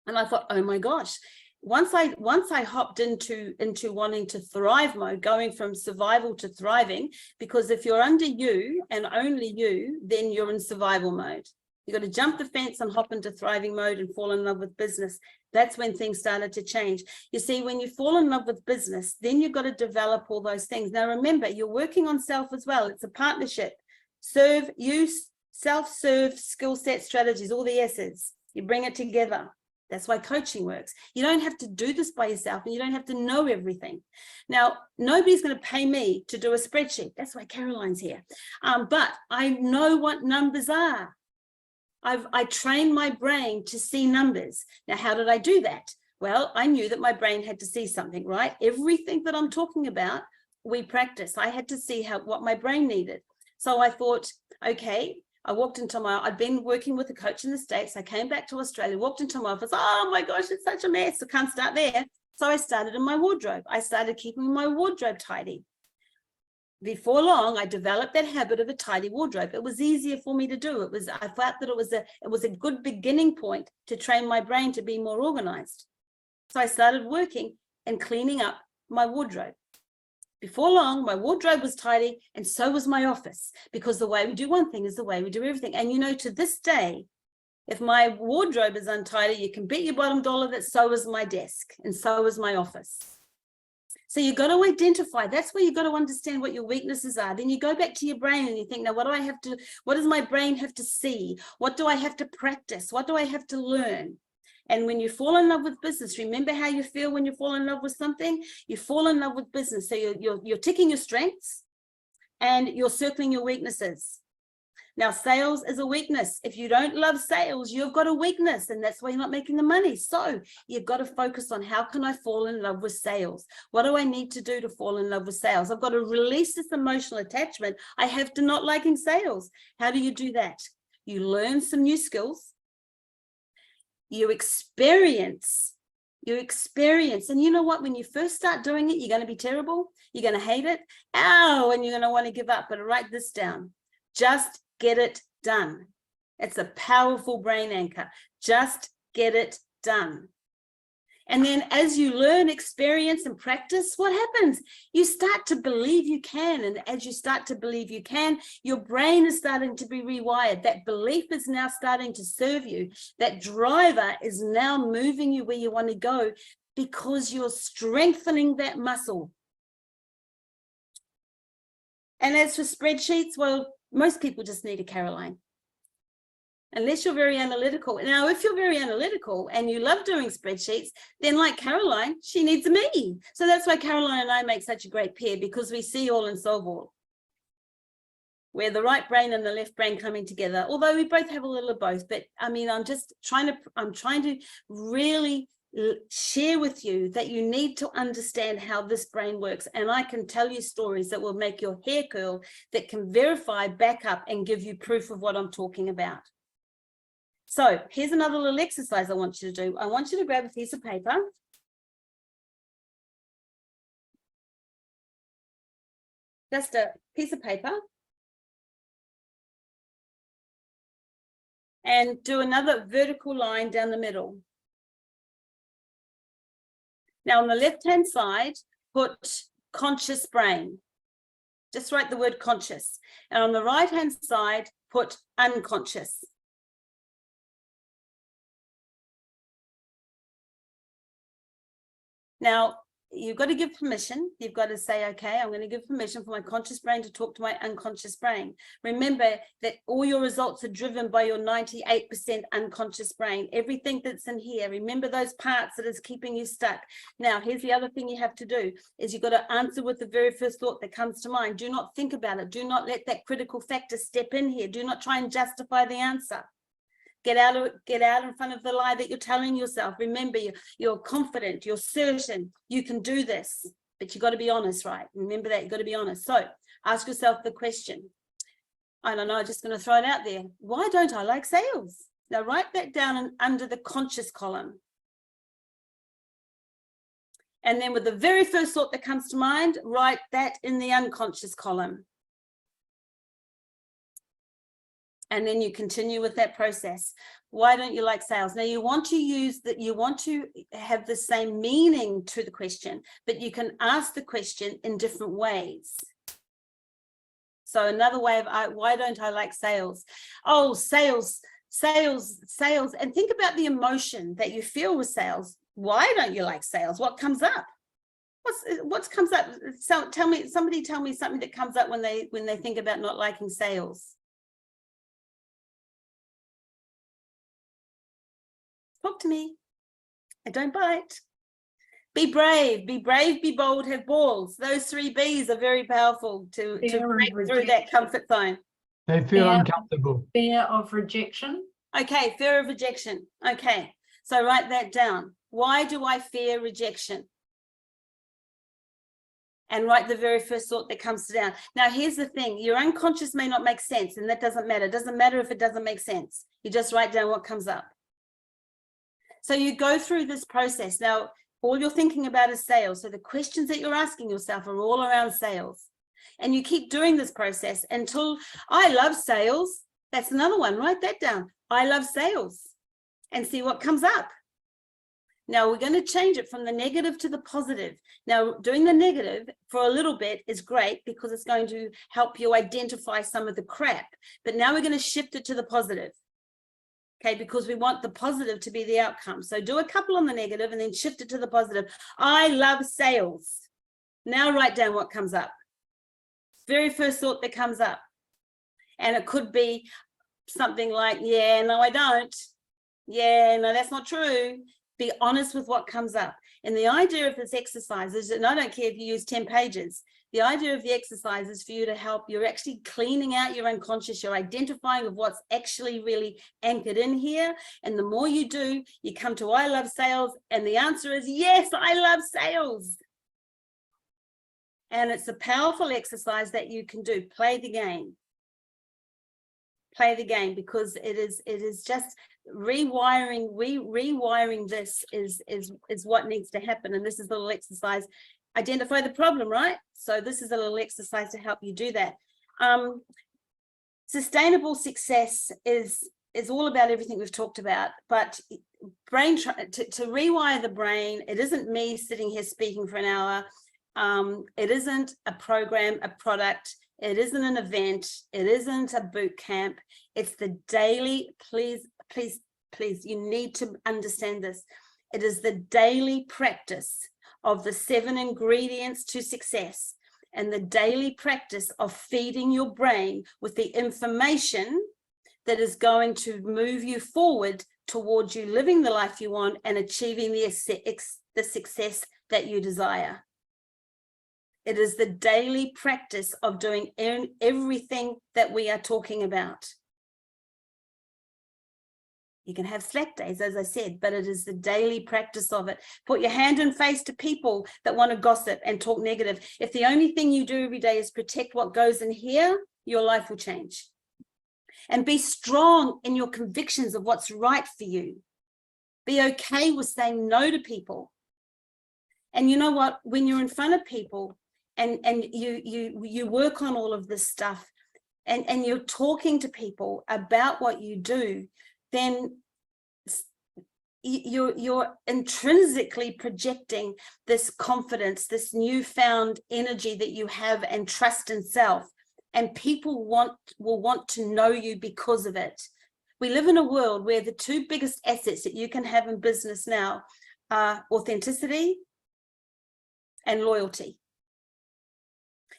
And I thought, oh my gosh. Once I hopped into wanting to thrive mode, going from survival to thriving, because if you're under you and only you, then you're in survival mode. You got to jump the fence and hop into thriving mode and fall in love with business. That's when things started to change. You see, when you fall in love with business, then you've got to develop all those things. Now, remember, you're working on self as well. It's a partnership. Serve, use, self-serve, skill set, strategies, all the S's. You bring it together. That's why coaching works. You don't have to do this by yourself, and you don't have to know everything. Now, nobody's going to pay me to do a spreadsheet. That's why Caroline's here. But I know what numbers are. I trained my brain to see numbers. Now, how did I do that? Well, I knew that my brain had to see something, right? Everything that I'm talking about, we practice. I had to see what my brain needed. So I thought, okay, I walked into I'd been working with a coach in the States. I came back to Australia, walked into my office. Oh my gosh, it's such a mess. I can't start there. So I started in my wardrobe. I started keeping my wardrobe tidy. Before long, I developed that habit of a tidy wardrobe. It was easier for me to do. I felt that it was a good beginning point to train my brain to be more organized. So I started working and cleaning up my wardrobe. Before long, my wardrobe was tidy, and so was my office, because the way we do one thing is the way we do everything. And you know, to this day, if my wardrobe is untidy, you can bet your bottom dollar that so is my desk and so is my office. So you've got to identify. That's where you've got to understand what your weaknesses are. Then you go back to your brain and you think, now, what does my brain have to see? What do I have to practice? What do I have to learn? And when you fall in love with business, remember how you feel when you fall in love with something? You fall in love with business. So you're ticking your strengths and you're circling your weaknesses. Now, sales is a weakness. If you don't love sales, you've got a weakness, and that's why you're not making the money. So you've got to focus on, how can I fall in love with sales? What do I need to do to fall in love with sales? I've got to release this emotional attachment I have to not liking sales. How do you do that? You learn some new skills. You experience. And you know what? When you first start doing it, you're going to be terrible. You're going to hate it. Ow, and you're going to want to give up. But write this down. Just get it done. It's a powerful brain anchor. Just get it done. And then as you learn, experience, and practice, what happens? You start to believe you can. And as you start to believe you can, your brain is starting to be rewired. That belief is now starting to serve you. That driver is now moving you where you want to go, because you're strengthening that muscle. And as for spreadsheets, well, most people just need a Caroline, unless you're very analytical. Now, if you're very analytical and you love doing spreadsheets, then like Caroline, she needs me. So that's why Caroline and I make such a great pair, because we see all and solve all. We're the right brain and the left brain coming together, although we both have a little of both. But I mean, I'm trying to really share with you that you need to understand how this brain works. And I can tell you stories that will make your hair curl, that can verify, back up, and give you proof of what I'm talking about. So here's another little exercise I want you to do. I want you to grab a piece of paper. Just a piece of paper. And do another vertical line down the middle. Now, on the left-hand side, put conscious brain. Just write the word conscious. And on the right-hand side, put unconscious. Now, you've got to give permission. You've got to say, okay, I'm going to give permission for my conscious brain to talk to my unconscious brain. Remember that all your results are driven by your 98% unconscious brain. Everything that's in here, remember those parts that is keeping you stuck. Now, here's the other thing you have to do is you've got to answer with the very first thought that comes to mind. Do not think about it. Do not let that critical factor step in here. Do not try and justify the answer. Get out in front of the lie that you're telling yourself. Remember, you're confident, you're certain, you can do this, but you've got to be honest, right? Remember that, you've got to be honest. So ask yourself the question. I don't know, I'm just going to throw it out there. Why don't I like sales? Now write that down under the conscious column. And then with the very first thought that comes to mind, write that in the unconscious column. And then you continue with that process. Why don't you like sales? Now you want to use that, you want to have the same meaning to the question, but you can ask the question in different ways. So another way of why don't I like sales? Oh, sales. And think about the emotion that you feel with sales. Why don't you like sales? What comes up? What comes up? So somebody tell me something that comes up when they think about not liking sales. Talk to me. I don't bite. Be brave, be bold, have balls. Those 3 B's are very powerful to break through that comfort zone. They feel uncomfortable. Fear of rejection. Okay, fear of rejection. Okay, so write that down. Why do I fear rejection? And write the very first thought that comes down. Now, here's the thing. Your unconscious may not make sense, and that doesn't matter. It doesn't matter if it doesn't make sense. You just write down what comes up. So you go through this process. Now, all you're thinking about is sales. So the questions that you're asking yourself are all around sales. And you keep doing this process until I love sales. That's another one. Write that down. I love sales. And see what comes up. Now, we're going to change it from the negative to the positive. Now, doing the negative for a little bit is great because it's going to help you identify some of the crap. But now we're going to shift it to the positive. Okay, because we want the positive to be the outcome. So do a couple on the negative and then shift it to the positive. I love sales. Now write down what comes up. Very first thought that comes up. And it could be something like, yeah, no, I don't. Yeah, no, that's not true. Be honest with what comes up. And the idea of this exercise is, and I don't care if you use 10 pages, the idea of the exercise is for you to help, you're actually cleaning out your unconscious, you're identifying of what's actually really anchored in here. And the more you do, you come to, I love sales. And the answer is, yes, I love sales. And it's a powerful exercise that you can do. Play the game. Play the game, because it is just rewiring this is what needs to happen. And this is the little exercise. Identify the problem, right? So this is a little exercise to help you do that. Sustainable success is all about everything we've talked about, but brain to rewire the brain, it isn't me sitting here speaking for an hour. It isn't a program, a product. It isn't an event. It isn't a boot camp. It's the daily, please, you need to understand this. It is the daily practice of the 7 ingredients to success, and the daily practice of feeding your brain with the information that is going to move you forward towards you living the life you want and achieving the success that you desire. It is the daily practice of doing everything that we are talking about. You can have slack days, as I said, but it is the daily practice of it. Put your hand and face to people that want to gossip and talk negative. If the only thing you do every day is protect what goes in here, your life will change. And be strong in your convictions of what's right for you. Be okay with saying no to people. And you know what? When you're in front of people and you work on all of this stuff and you're talking to people about what you do, then you're intrinsically projecting this confidence, this newfound energy that you have and trust in self. And people will want to know you because of it. We live in a world where the 2 biggest assets that you can have in business now are authenticity and loyalty.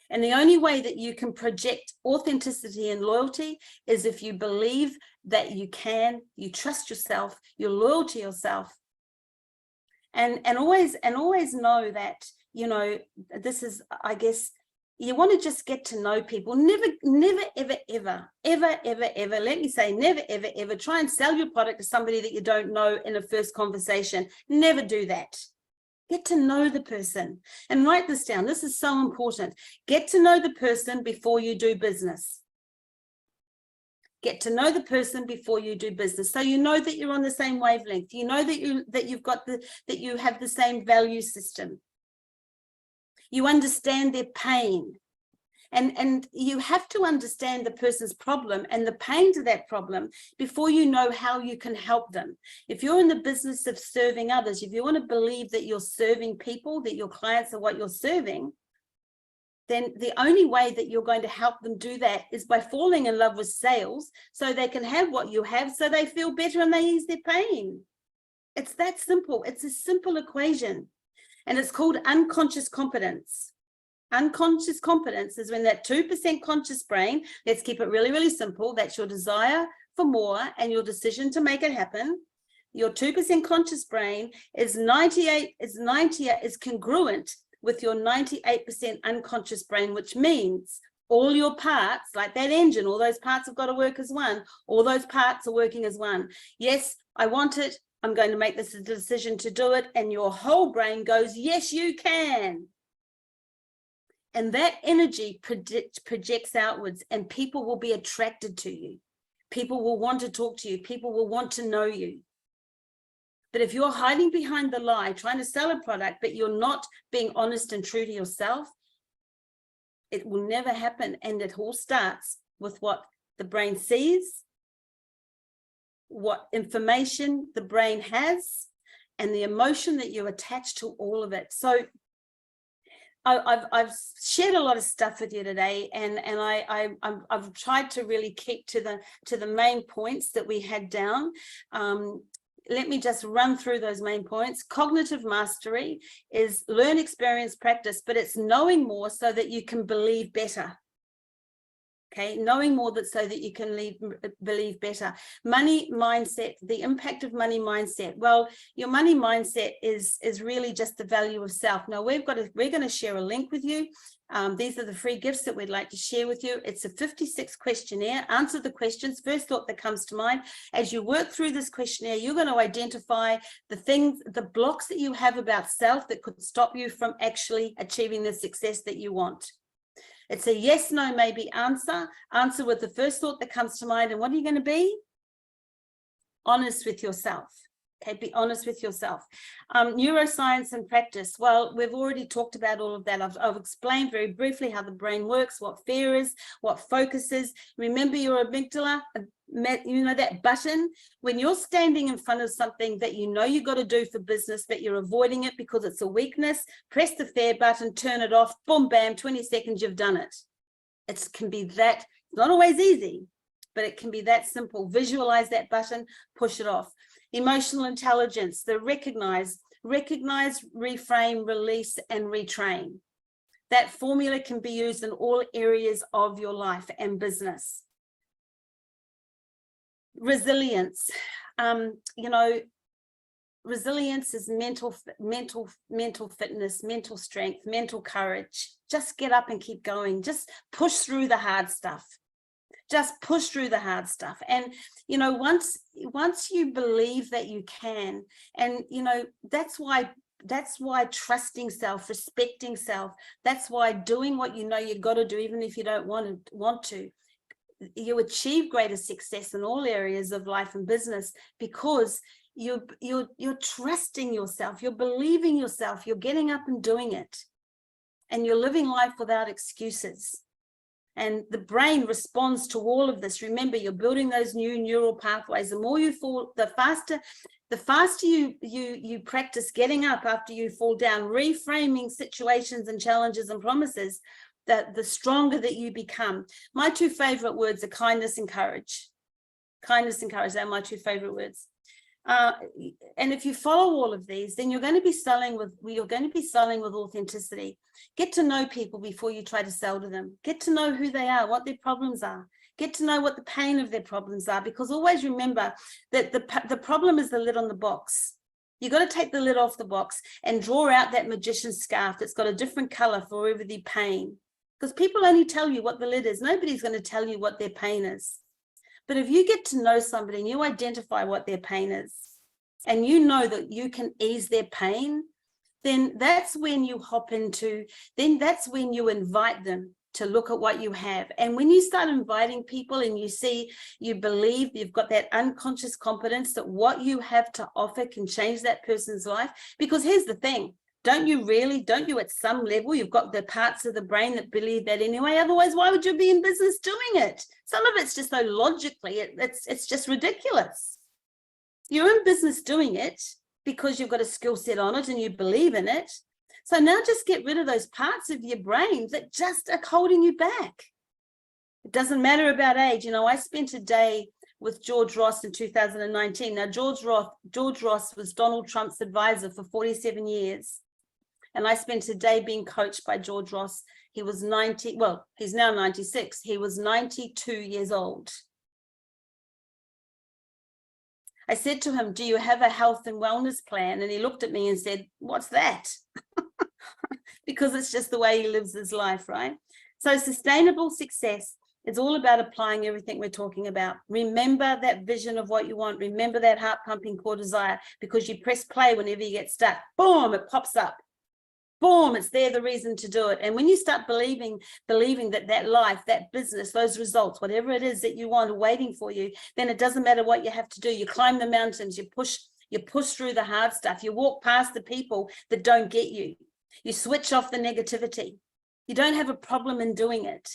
And the only way that you can project authenticity and loyalty is if you believe that you can, you trust yourself, you're loyal to yourself. And always know that, you know, this is, I guess, you want to just get to know people. Never, ever, let me say, never, ever try and sell your product to somebody that you don't know in a first conversation. Never do that. Get to know the person, and write this down. This is so important. Get to know the person before you do business. Get to know the person before you do business. So you know that you're on the same wavelength. You know that you have the same value system. You understand their pain. And you have to understand the person's problem and the pain to that problem before you know how you can help them. If you're in the business of serving others, if you want to believe that you're serving people, that your clients are what you're serving, then the only way that you're going to help them do that is by falling in love with sales, so they can have what you have, so they feel better and they ease their pain. It's that simple. It's a simple equation, and it's called unconscious competence. Unconscious competence is when that 2% conscious brain, let's keep it really, really simple, that's your desire for more and your decision to make it happen. Your 2% conscious brain is congruent with your 98% unconscious brain, which means all your parts, like that engine, all those parts have got to work as one. All those parts are working as one. Yes, I want it. I'm going to make this a decision to do it. And your whole brain goes, yes, you can. And that energy projects outwards, and people will be attracted to you. People will want to talk to you. People will want to know you. But if you're hiding behind the lie, trying to sell a product, but you're not being honest and true to yourself, it will never happen. And it all starts with what the brain sees, what information the brain has, and the emotion that you attach to all of it. So I've shared a lot of stuff with you today, and I've tried to really keep to the main points that we had down. Let me just run through those main points. Cognitive mastery is learn, experience, practice, but it's knowing more so that you can believe better. Okay, knowing more so that you can believe better. Money mindset, the impact of money mindset. Well, your money mindset is really just the value of self. Now we're going to share a link with you. These are the free gifts that we'd like to share with you. It's a 56 questionnaire. Answer the questions. First thought that comes to mind. As you work through this questionnaire, you're going to identify the things, the blocks that you have about self that could stop you from actually achieving the success that you want. It's a yes, no, maybe answer. Answer with the first thought that comes to mind. And what are you going to be? Honest with yourself. Okay, be honest with yourself. Neuroscience and practice. Well, we've already talked about all of that. I've explained very briefly how the brain works, what fear is, what focus is. Remember your amygdala, you know, that button. When you're standing in front of something that you know you got to do for business, but you're avoiding it because it's a weakness, press the fear button, turn it off, boom, bam, 20 seconds, you've done it. It can be that, it's not always easy, but it can be that simple. Visualize that button, push it off. Emotional intelligence, the recognize, reframe, release, and retrain. That formula can be used in all areas of your life and business. Resilience, you know, resilience is mental fitness, mental strength, mental courage. Just get up and keep going. Just push through the hard stuff. Just push through the hard stuff. And, you know, once you believe that you can, and, you know, that's why trusting self, respecting self, that's why doing what you know you got to do, even if you don't want to, you achieve greater success in all areas of life and business, because you're trusting yourself, you're believing yourself, you're getting up and doing it, and you're living life without excuses. And the brain responds to all of this. Remember, you're building those new neural pathways. The more you fall, the faster you practice getting up after you fall down, reframing situations and challenges and promises, the stronger that you become. My two favorite words are kindness and courage. Kindness and courage, they're my two favorite words. And if you follow all of these, then you're going to be selling with authenticity. Get to know people before you try to sell to them. Get to know who they are, what their problems are. Get to know what the pain of their problems are, because always remember that the problem is the lid on the box. You've got to take the lid off the box and draw out that magician's scarf that's got a different color for every the pain. Because people only tell you what the lid is. Nobody's going to tell you what their pain is. But if you get to know somebody and you identify what their pain is, and you know that you can ease their pain, then that's when you that's when you invite them to look at what you have. And when you start inviting people and you believe you've got that unconscious confidence that what you have to offer can change that person's life. Because here's the thing, don't you at some level, you've got the parts of the brain that believe that anyway, otherwise why would you be in business doing it? Some of it's just so logically, it's just ridiculous. You're in business doing it because you've got a skill set on it and you believe in it. So now just get rid of those parts of your brain that just are holding you back. It doesn't matter about age. I spent a day with George Ross in 2019. Now, George Ross was Donald Trump's advisor for 47 years. And I spent a day being coached by George Ross. He was 90, well, he's now 96. He was 92 years old. I said to him, do you have a health and wellness plan? And he looked at me and said, what's that? Because it's just the way he lives his life, right? So sustainable success is all about applying everything we're talking about. Remember that vision of what you want. Remember that heart pumping core desire, because you press play whenever you get stuck. Boom, it pops up. Boom, it's there, the reason to do it. And when you start believing that life, that business, those results, whatever it is that you want are waiting for you, then it doesn't matter what you have to do. You climb the mountains, you push through the hard stuff. You walk past the people that don't get you. You switch off the negativity. You don't have a problem in doing it,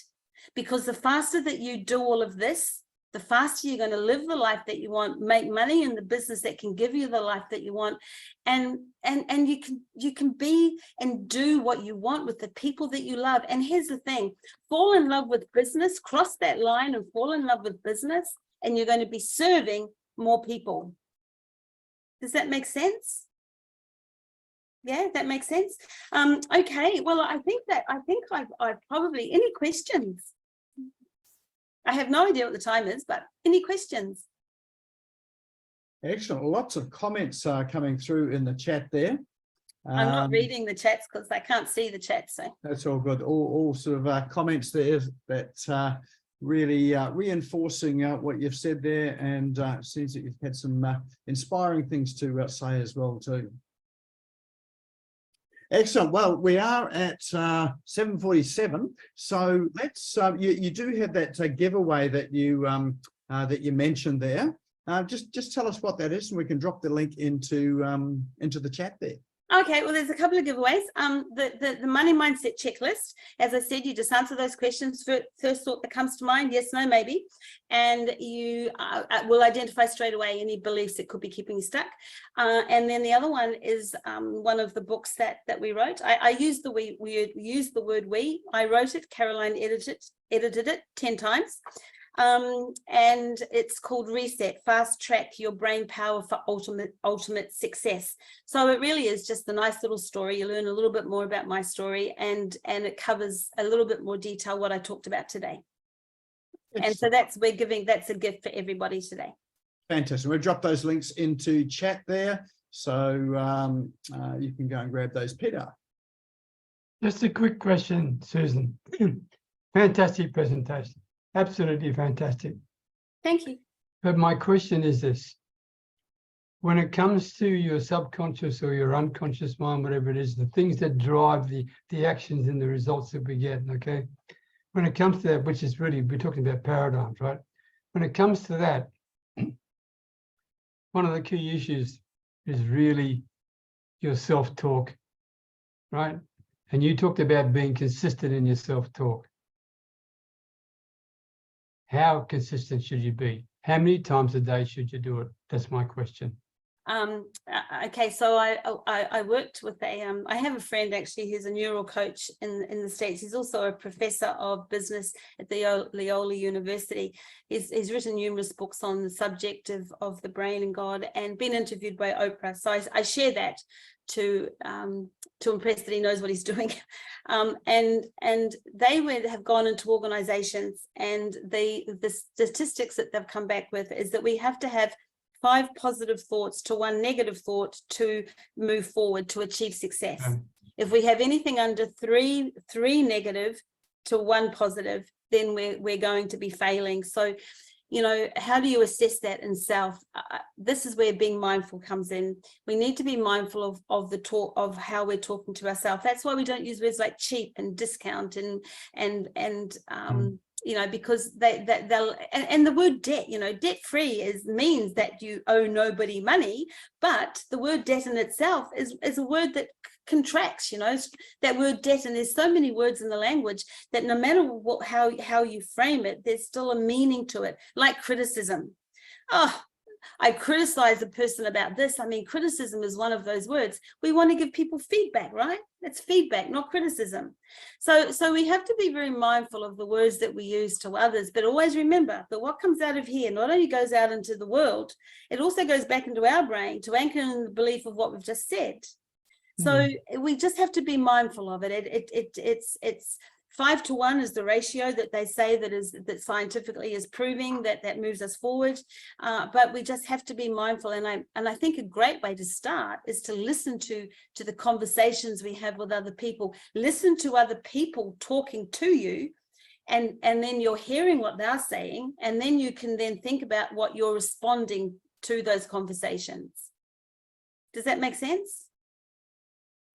because the faster that you do all of this, the faster you're going to live the life that you want, make money in the business that can give you the life that you want, and you can be and do what you want with the people that you love. And here's the thing, fall in love with business, cross that line and fall in love with business, and you're going to be serving more people. Does that make sense? Yeah, that makes sense. Okay, well, I think I've probably, any questions? I have no idea what the time is, but any questions? Excellent. Lots of comments are coming through in the chat there. I'm not reading the chats because I can't see the chat. So that's all good. All sort of comments there that really reinforcing what you've said there, and it seems that you've had some inspiring things to say as well too. Excellent. Well, we are at 7:47, so let's. You do have that giveaway that you mentioned there. Just tell us what that is, and we can drop the link into the chat there. Okay, well, there's a couple of giveaways. The money mindset checklist, as I said, you just answer those questions. First thought that comes to mind, yes, no, maybe, and you will identify straight away any beliefs that could be keeping you stuck. And then the other one is one of the books that we wrote. I used we used the word we. I wrote it. Caroline edited it 10 times. And it's called Reset, Fast Track Your Brain Power for Ultimate Success. So it really is just a nice little story. You learn a little bit more about my story, and it covers a little bit more detail what I talked about today. And so that's a gift for everybody today. Fantastic. We'll drop those links into chat there, so you can go and grab those. Peter. Just a quick question, Susan. Fantastic presentation. Absolutely fantastic. Thank you. But my question is this. When it comes to your subconscious or your unconscious mind, whatever it is, the things that drive the actions and the results that we get, okay? When it comes to that, which is really, we're talking about paradigms, right? When it comes to that, one of the key issues is really your self-talk, right? And you talked about being consistent in your self-talk. How consistent should you be? How many times a day should you do it? That's my question. Okay, so I worked with I have a friend actually who's a neural coach in the States. He's also a professor of business at the Loyola University. He's written numerous books on the subject of the brain and God, and been interviewed by Oprah. So I share that to impress that he knows what he's doing. And they have gone into organizations, and the statistics that they've come back with is that we have to have 5 positive thoughts to 1 negative thought to move forward to achieve success. If we have anything under three negative to 1 positive, then we're going to be failing. So, you know, how do you assess that in self? This is where being mindful comes in. We need to be mindful of the talk, of how we're talking to ourselves. That's why we don't use words like cheap and discount and you know, because they'll, and the word debt, you know, debt free means that you owe nobody money, but the word debt in itself is a word that contracts, you know, that word debt, and there's so many words in the language that no matter what, how you frame it, there's still a meaning to it. Like criticism. Oh, I criticize a person about this. I mean, criticism is one of those words. We want to give people feedback, right? That's feedback, not criticism. So we have to be very mindful of the words that we use to others, but always remember that what comes out of here not only goes out into the world, it also goes back into our brain to anchor in the belief of what we've just said. So we just have to be mindful of it. It's 5 to 1 is the ratio that they say that scientifically is proving that moves us forward. But we just have to be mindful. And I think a great way to start is to listen to the conversations we have with other people. Listen to other people talking to you, and then you're hearing what they're saying, and then you can then think about what you're responding to those conversations. Does that make sense?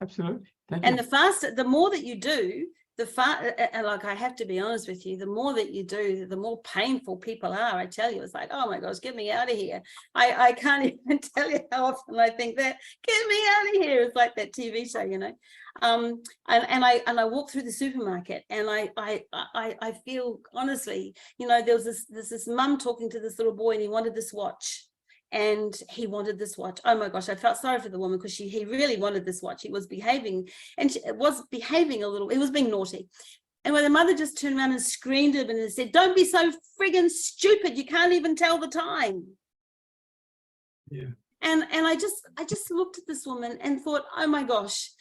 Absolutely. Thank And you. the more that you do, and like, I have to be honest with you, the more that you do, the more painful people are. I tell you, it's like, oh my gosh, get me out of here. I can't even tell you how often I think that, get me out of here. It's like that TV show, you know. And I walk through the supermarket, and I feel, honestly, you know, there's this mum talking to this little boy, and he wanted this watch. And he wanted this watch. Oh my gosh, I felt sorry for the woman, because he really wanted this watch. He was behaving, and it was behaving a little, he was being naughty. And when the mother just turned around and screamed at him and said, don't be so friggin' stupid, you can't even tell the time. Yeah. And I just looked at this woman and thought, oh my gosh.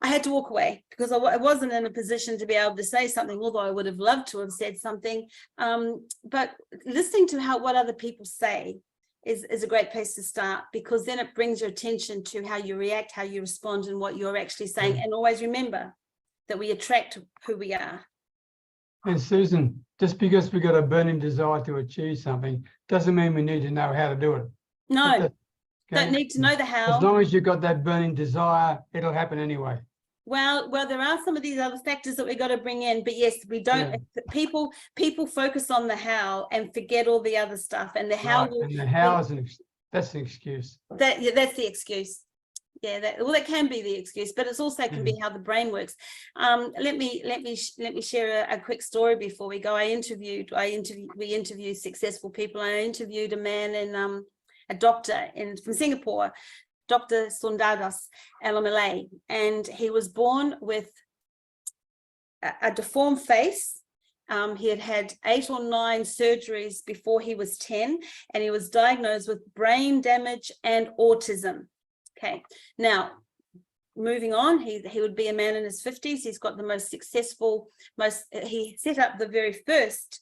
I had to walk away, because I wasn't in a position to be able to say something, although I would have loved to have said something. But listening to what other people say is a great place to start, because then it brings your attention to how you react, how you respond, and what you're actually saying. And always remember that we attract who we are. And Susan, just because we've got a burning desire to achieve something doesn't mean we need to know how to do it. No, don't need to know the how. As long as you've got that burning desire, it'll happen anyway. Well, there are some of these other factors that we got to bring in, but yes, we don't. Yeah. People focus on the how and forget all the other stuff, and the how. Right. And the how that's an excuse. That's the excuse. Yeah, that can be the excuse, but it's also can be how the brain works. Let me share a quick story before we go. We interview successful people. I interviewed a man a doctor from Singapore, Dr. Sundardas Elamalay, and he was born with a deformed face. He had 8 or 9 surgeries before he was 10, and he was diagnosed with brain damage and autism. Okay, now moving on, he would be a man in his 50s. He's got the most successful, he set up the very first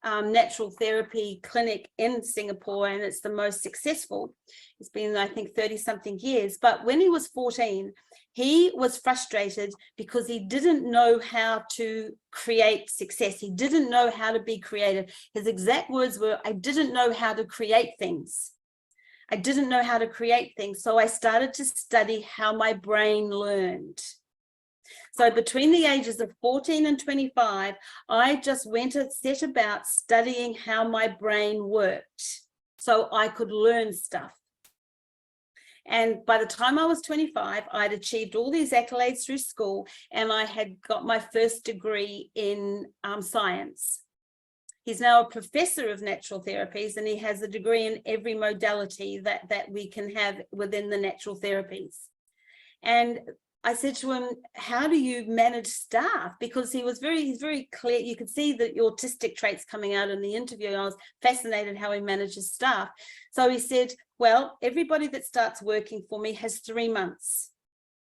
natural therapy clinic in Singapore, and it's the most successful. It's been, I think, 30-something years. But when he was 14, he was frustrated because he didn't know how to create success. He didn't know how to be creative. His exact words were, I didn't know how to create things. I didn't know how to create things. So I started to study how my brain learned. So between the ages of 14 and 25, I just set about studying how my brain worked so I could learn stuff. And by the time I was 25, I'd achieved all these accolades through school, and I had got my first degree in science. He's now a professor of natural therapies, and he has a degree in every modality that we can have within the natural therapies. And I said to him, how do you manage staff? Because he's very clear. You could see the autistic traits coming out in the interview. I was fascinated how he manages staff. So he said, well, everybody that starts working for me has 3 months.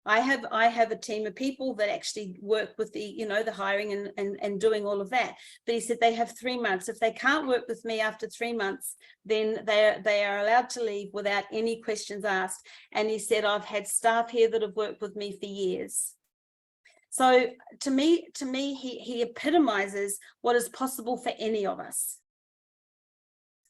I have a team of people that actually work with the, the hiring and doing all of that. But he said they have 3 months. If they can't work with me after 3 months, then they are allowed to leave without any questions asked. And he said, I've had staff here that have worked with me for years. So to me, he epitomizes what is possible for any of us.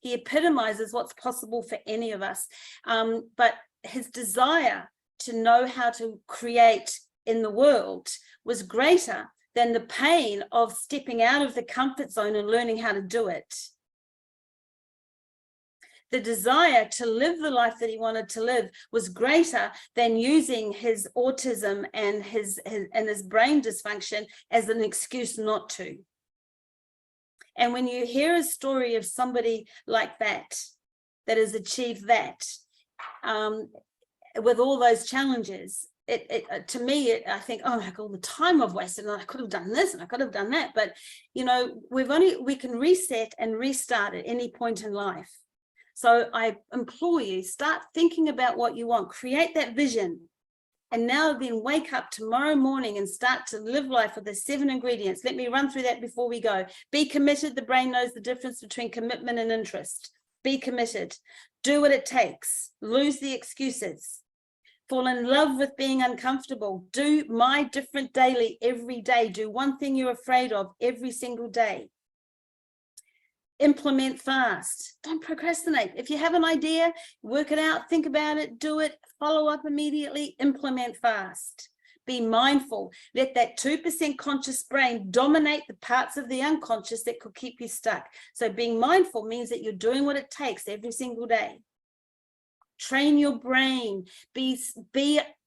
He epitomizes what's possible for any of us. But his desire to know how to create in the world was greater than the pain of stepping out of the comfort zone and learning how to do it. The desire to live the life that he wanted to live was greater than using his autism and his brain dysfunction as an excuse not to. And when you hear a story of somebody like that has achieved that, with all those challenges, to me, I think, oh my God, all the time I've wasted, and I could have done this and I could have done that. But, we can reset and restart at any point in life. So I implore you, start thinking about what you want, create that vision. And now then wake up tomorrow morning and start to live life with the 7 ingredients. Let me run through that before we go. Be committed. The brain knows the difference between commitment and interest. Be committed. Do what it takes. Lose the excuses. Fall in love with being uncomfortable. Do my different daily every day. Do one thing you're afraid of every single day. Implement fast. Don't procrastinate. If you have an idea, work it out, think about it, do it, follow up immediately, implement fast. Be mindful. Let that 2% conscious brain dominate the parts of the unconscious that could keep you stuck. So being mindful means that you're doing what it takes every single day. Train your brain. Be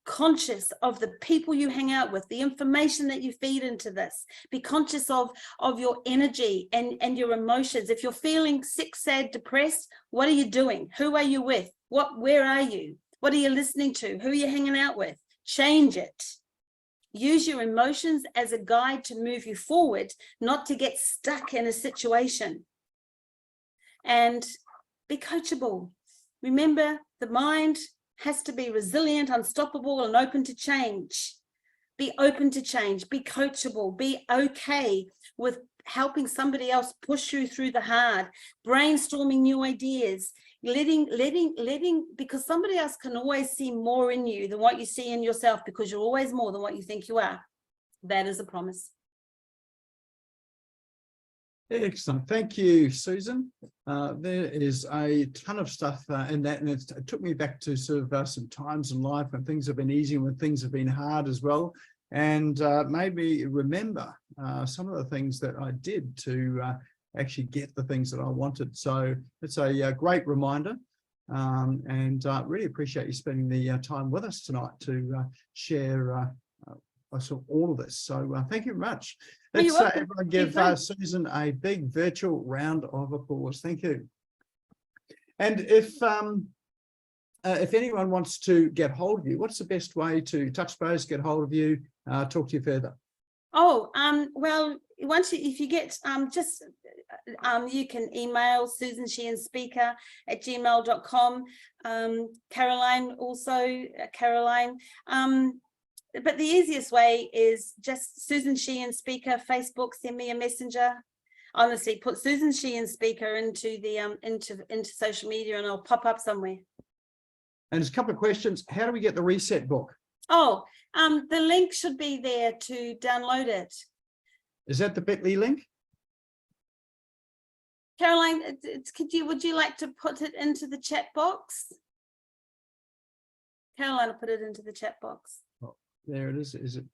conscious of the people you hang out with, the information that you feed into this. Be conscious of your energy and your emotions. If you're feeling sick, sad, depressed, what are you doing? Who are you with? Where are you? What are you listening to? Who are you hanging out with? Change it. Use your emotions as a guide to move you forward, not to get stuck in a situation. And be coachable. Remember, the mind has to be resilient, unstoppable, and open to change. Be open to change, be coachable, be okay with helping somebody else push you through the hard, brainstorming new ideas, letting, because somebody else can always see more in you than what you see in yourself, because you're always more than what you think you are. That is a promise. Excellent. Thank you, Susan. There is a ton of stuff in that, and it took me back to sort of some times in life when things have been easy and when things have been hard as well, and made me remember some of the things that I did to actually get the things that I wanted. So it's a great reminder, and really appreciate you spending the time with us tonight to share all of this. So thank you very much. Let's everyone give Susan a big virtual round of applause. Thank you. And if anyone wants to get hold of you, what's the best way to touch base, get hold of you, talk to you further? Oh, well, if you get you can email Susan Sheehan Speaker at gmail.com. Caroline also, Caroline. But the easiest way is just Susan Sheehan Speaker, Facebook, send me a messenger. Honestly, put Susan Sheehan Speaker into the into social media and I'll pop up somewhere. And there's a couple of questions. How do we get the reset book? Oh, the link should be there to download it. Is that the bit.ly link? Caroline, would you like to put it into the chat box? Caroline will put it into the chat box. There it is. Is it?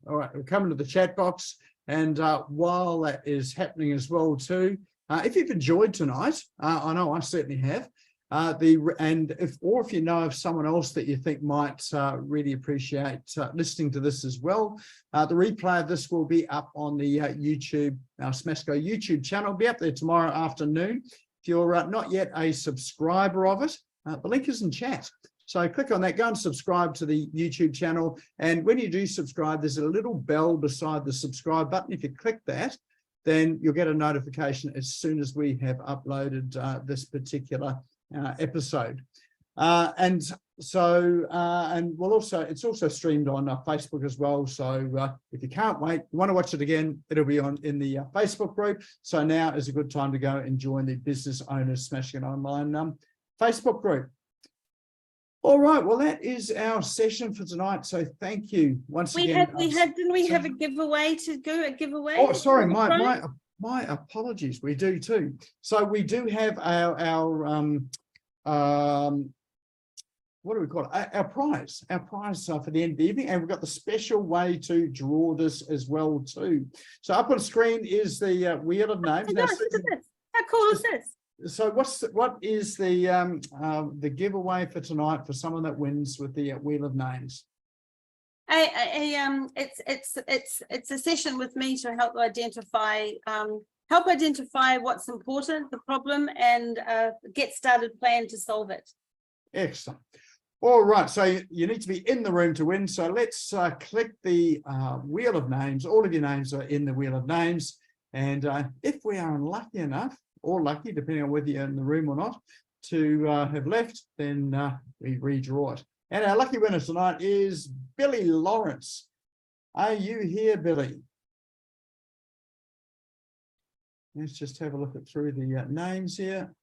All right, we're coming to the chat box. And while that is happening as well too, if you've enjoyed tonight, I know I certainly have, If you know of someone else that you think might really appreciate listening to this as well, the replay of this will be up on the YouTube, our SmashGo YouTube channel. It'll be up there tomorrow afternoon. If you're not yet a subscriber of it, the link is in chat. So click on that, go and subscribe to the YouTube channel. And when you do subscribe, there's a little bell beside the subscribe button. If you click that, then you'll get a notification as soon as we have uploaded this particular episode. And we'll also, it's also streamed on Facebook as well. So if you can't wait, you want to watch it again, it'll be in the Facebook group. So now is a good time to go and join the Business Owners Smashing It Online Facebook group. All right, well, that is our session for tonight. So thank you once again. Didn't we have a giveaway to go? A giveaway? Oh, sorry, my apologies. We do too. So we do have our what do we call it? Our prize for the end of the evening, and we've got the special way to draw this as well too. So up on screen is the Wheel of Names. How cool is this? So what is the giveaway for tonight for someone that wins with the Wheel of Names? It's a session with me to help identify what's important, the problem, and get started plan to solve it. Excellent. All right, so you need to be in the room to win. So let's click the Wheel of Names. All of your names are in the Wheel of Names. And if we are unlucky enough, or lucky, depending on whether you're in the room or not, to have left, then we redraw it. And our lucky winner tonight is Billy Lawrence. Are you here, Billy? Let's just have a look through the names here.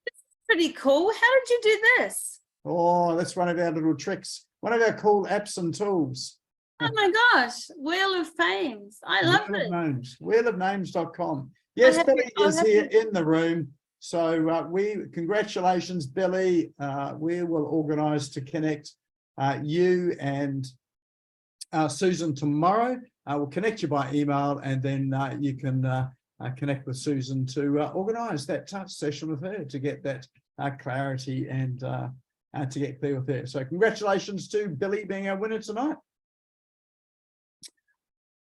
Pretty cool. How did you do this? Oh, that's one of our little tricks. One of our cool apps and tools. Oh my gosh, Wheel of Fames. I love it. Wheelofnames.com. Yes, Billy is here in the room. So congratulations, Billy. We will organise to connect you and Susan tomorrow. We'll connect you by email, and then you can connect with Susan to organise that touch session with her to get that clarity and to get clear with her. So congratulations to Billy being our winner tonight.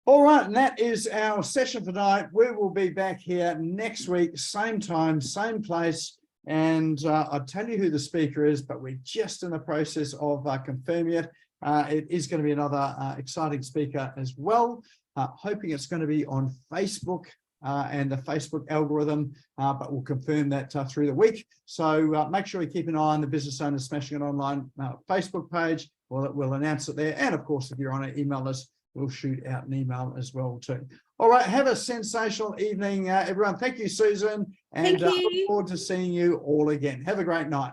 All right, and that is our session for tonight. We will be back here next week, same time, same place. And I'll tell you who the speaker is, but we're just in the process of confirming it. It is going to be another exciting speaker as well. Hoping it's going to be on Facebook and the Facebook algorithm, but we'll confirm that through the week. So make sure you keep an eye on the Business Owners Smashing It Online Facebook page. We'll announce it there. And of course, if you're on an email list, we'll shoot out an email as well too. All right, have a sensational evening, everyone. Thank you, Susan. And Thank you. look forward to seeing you all again. Have a great night.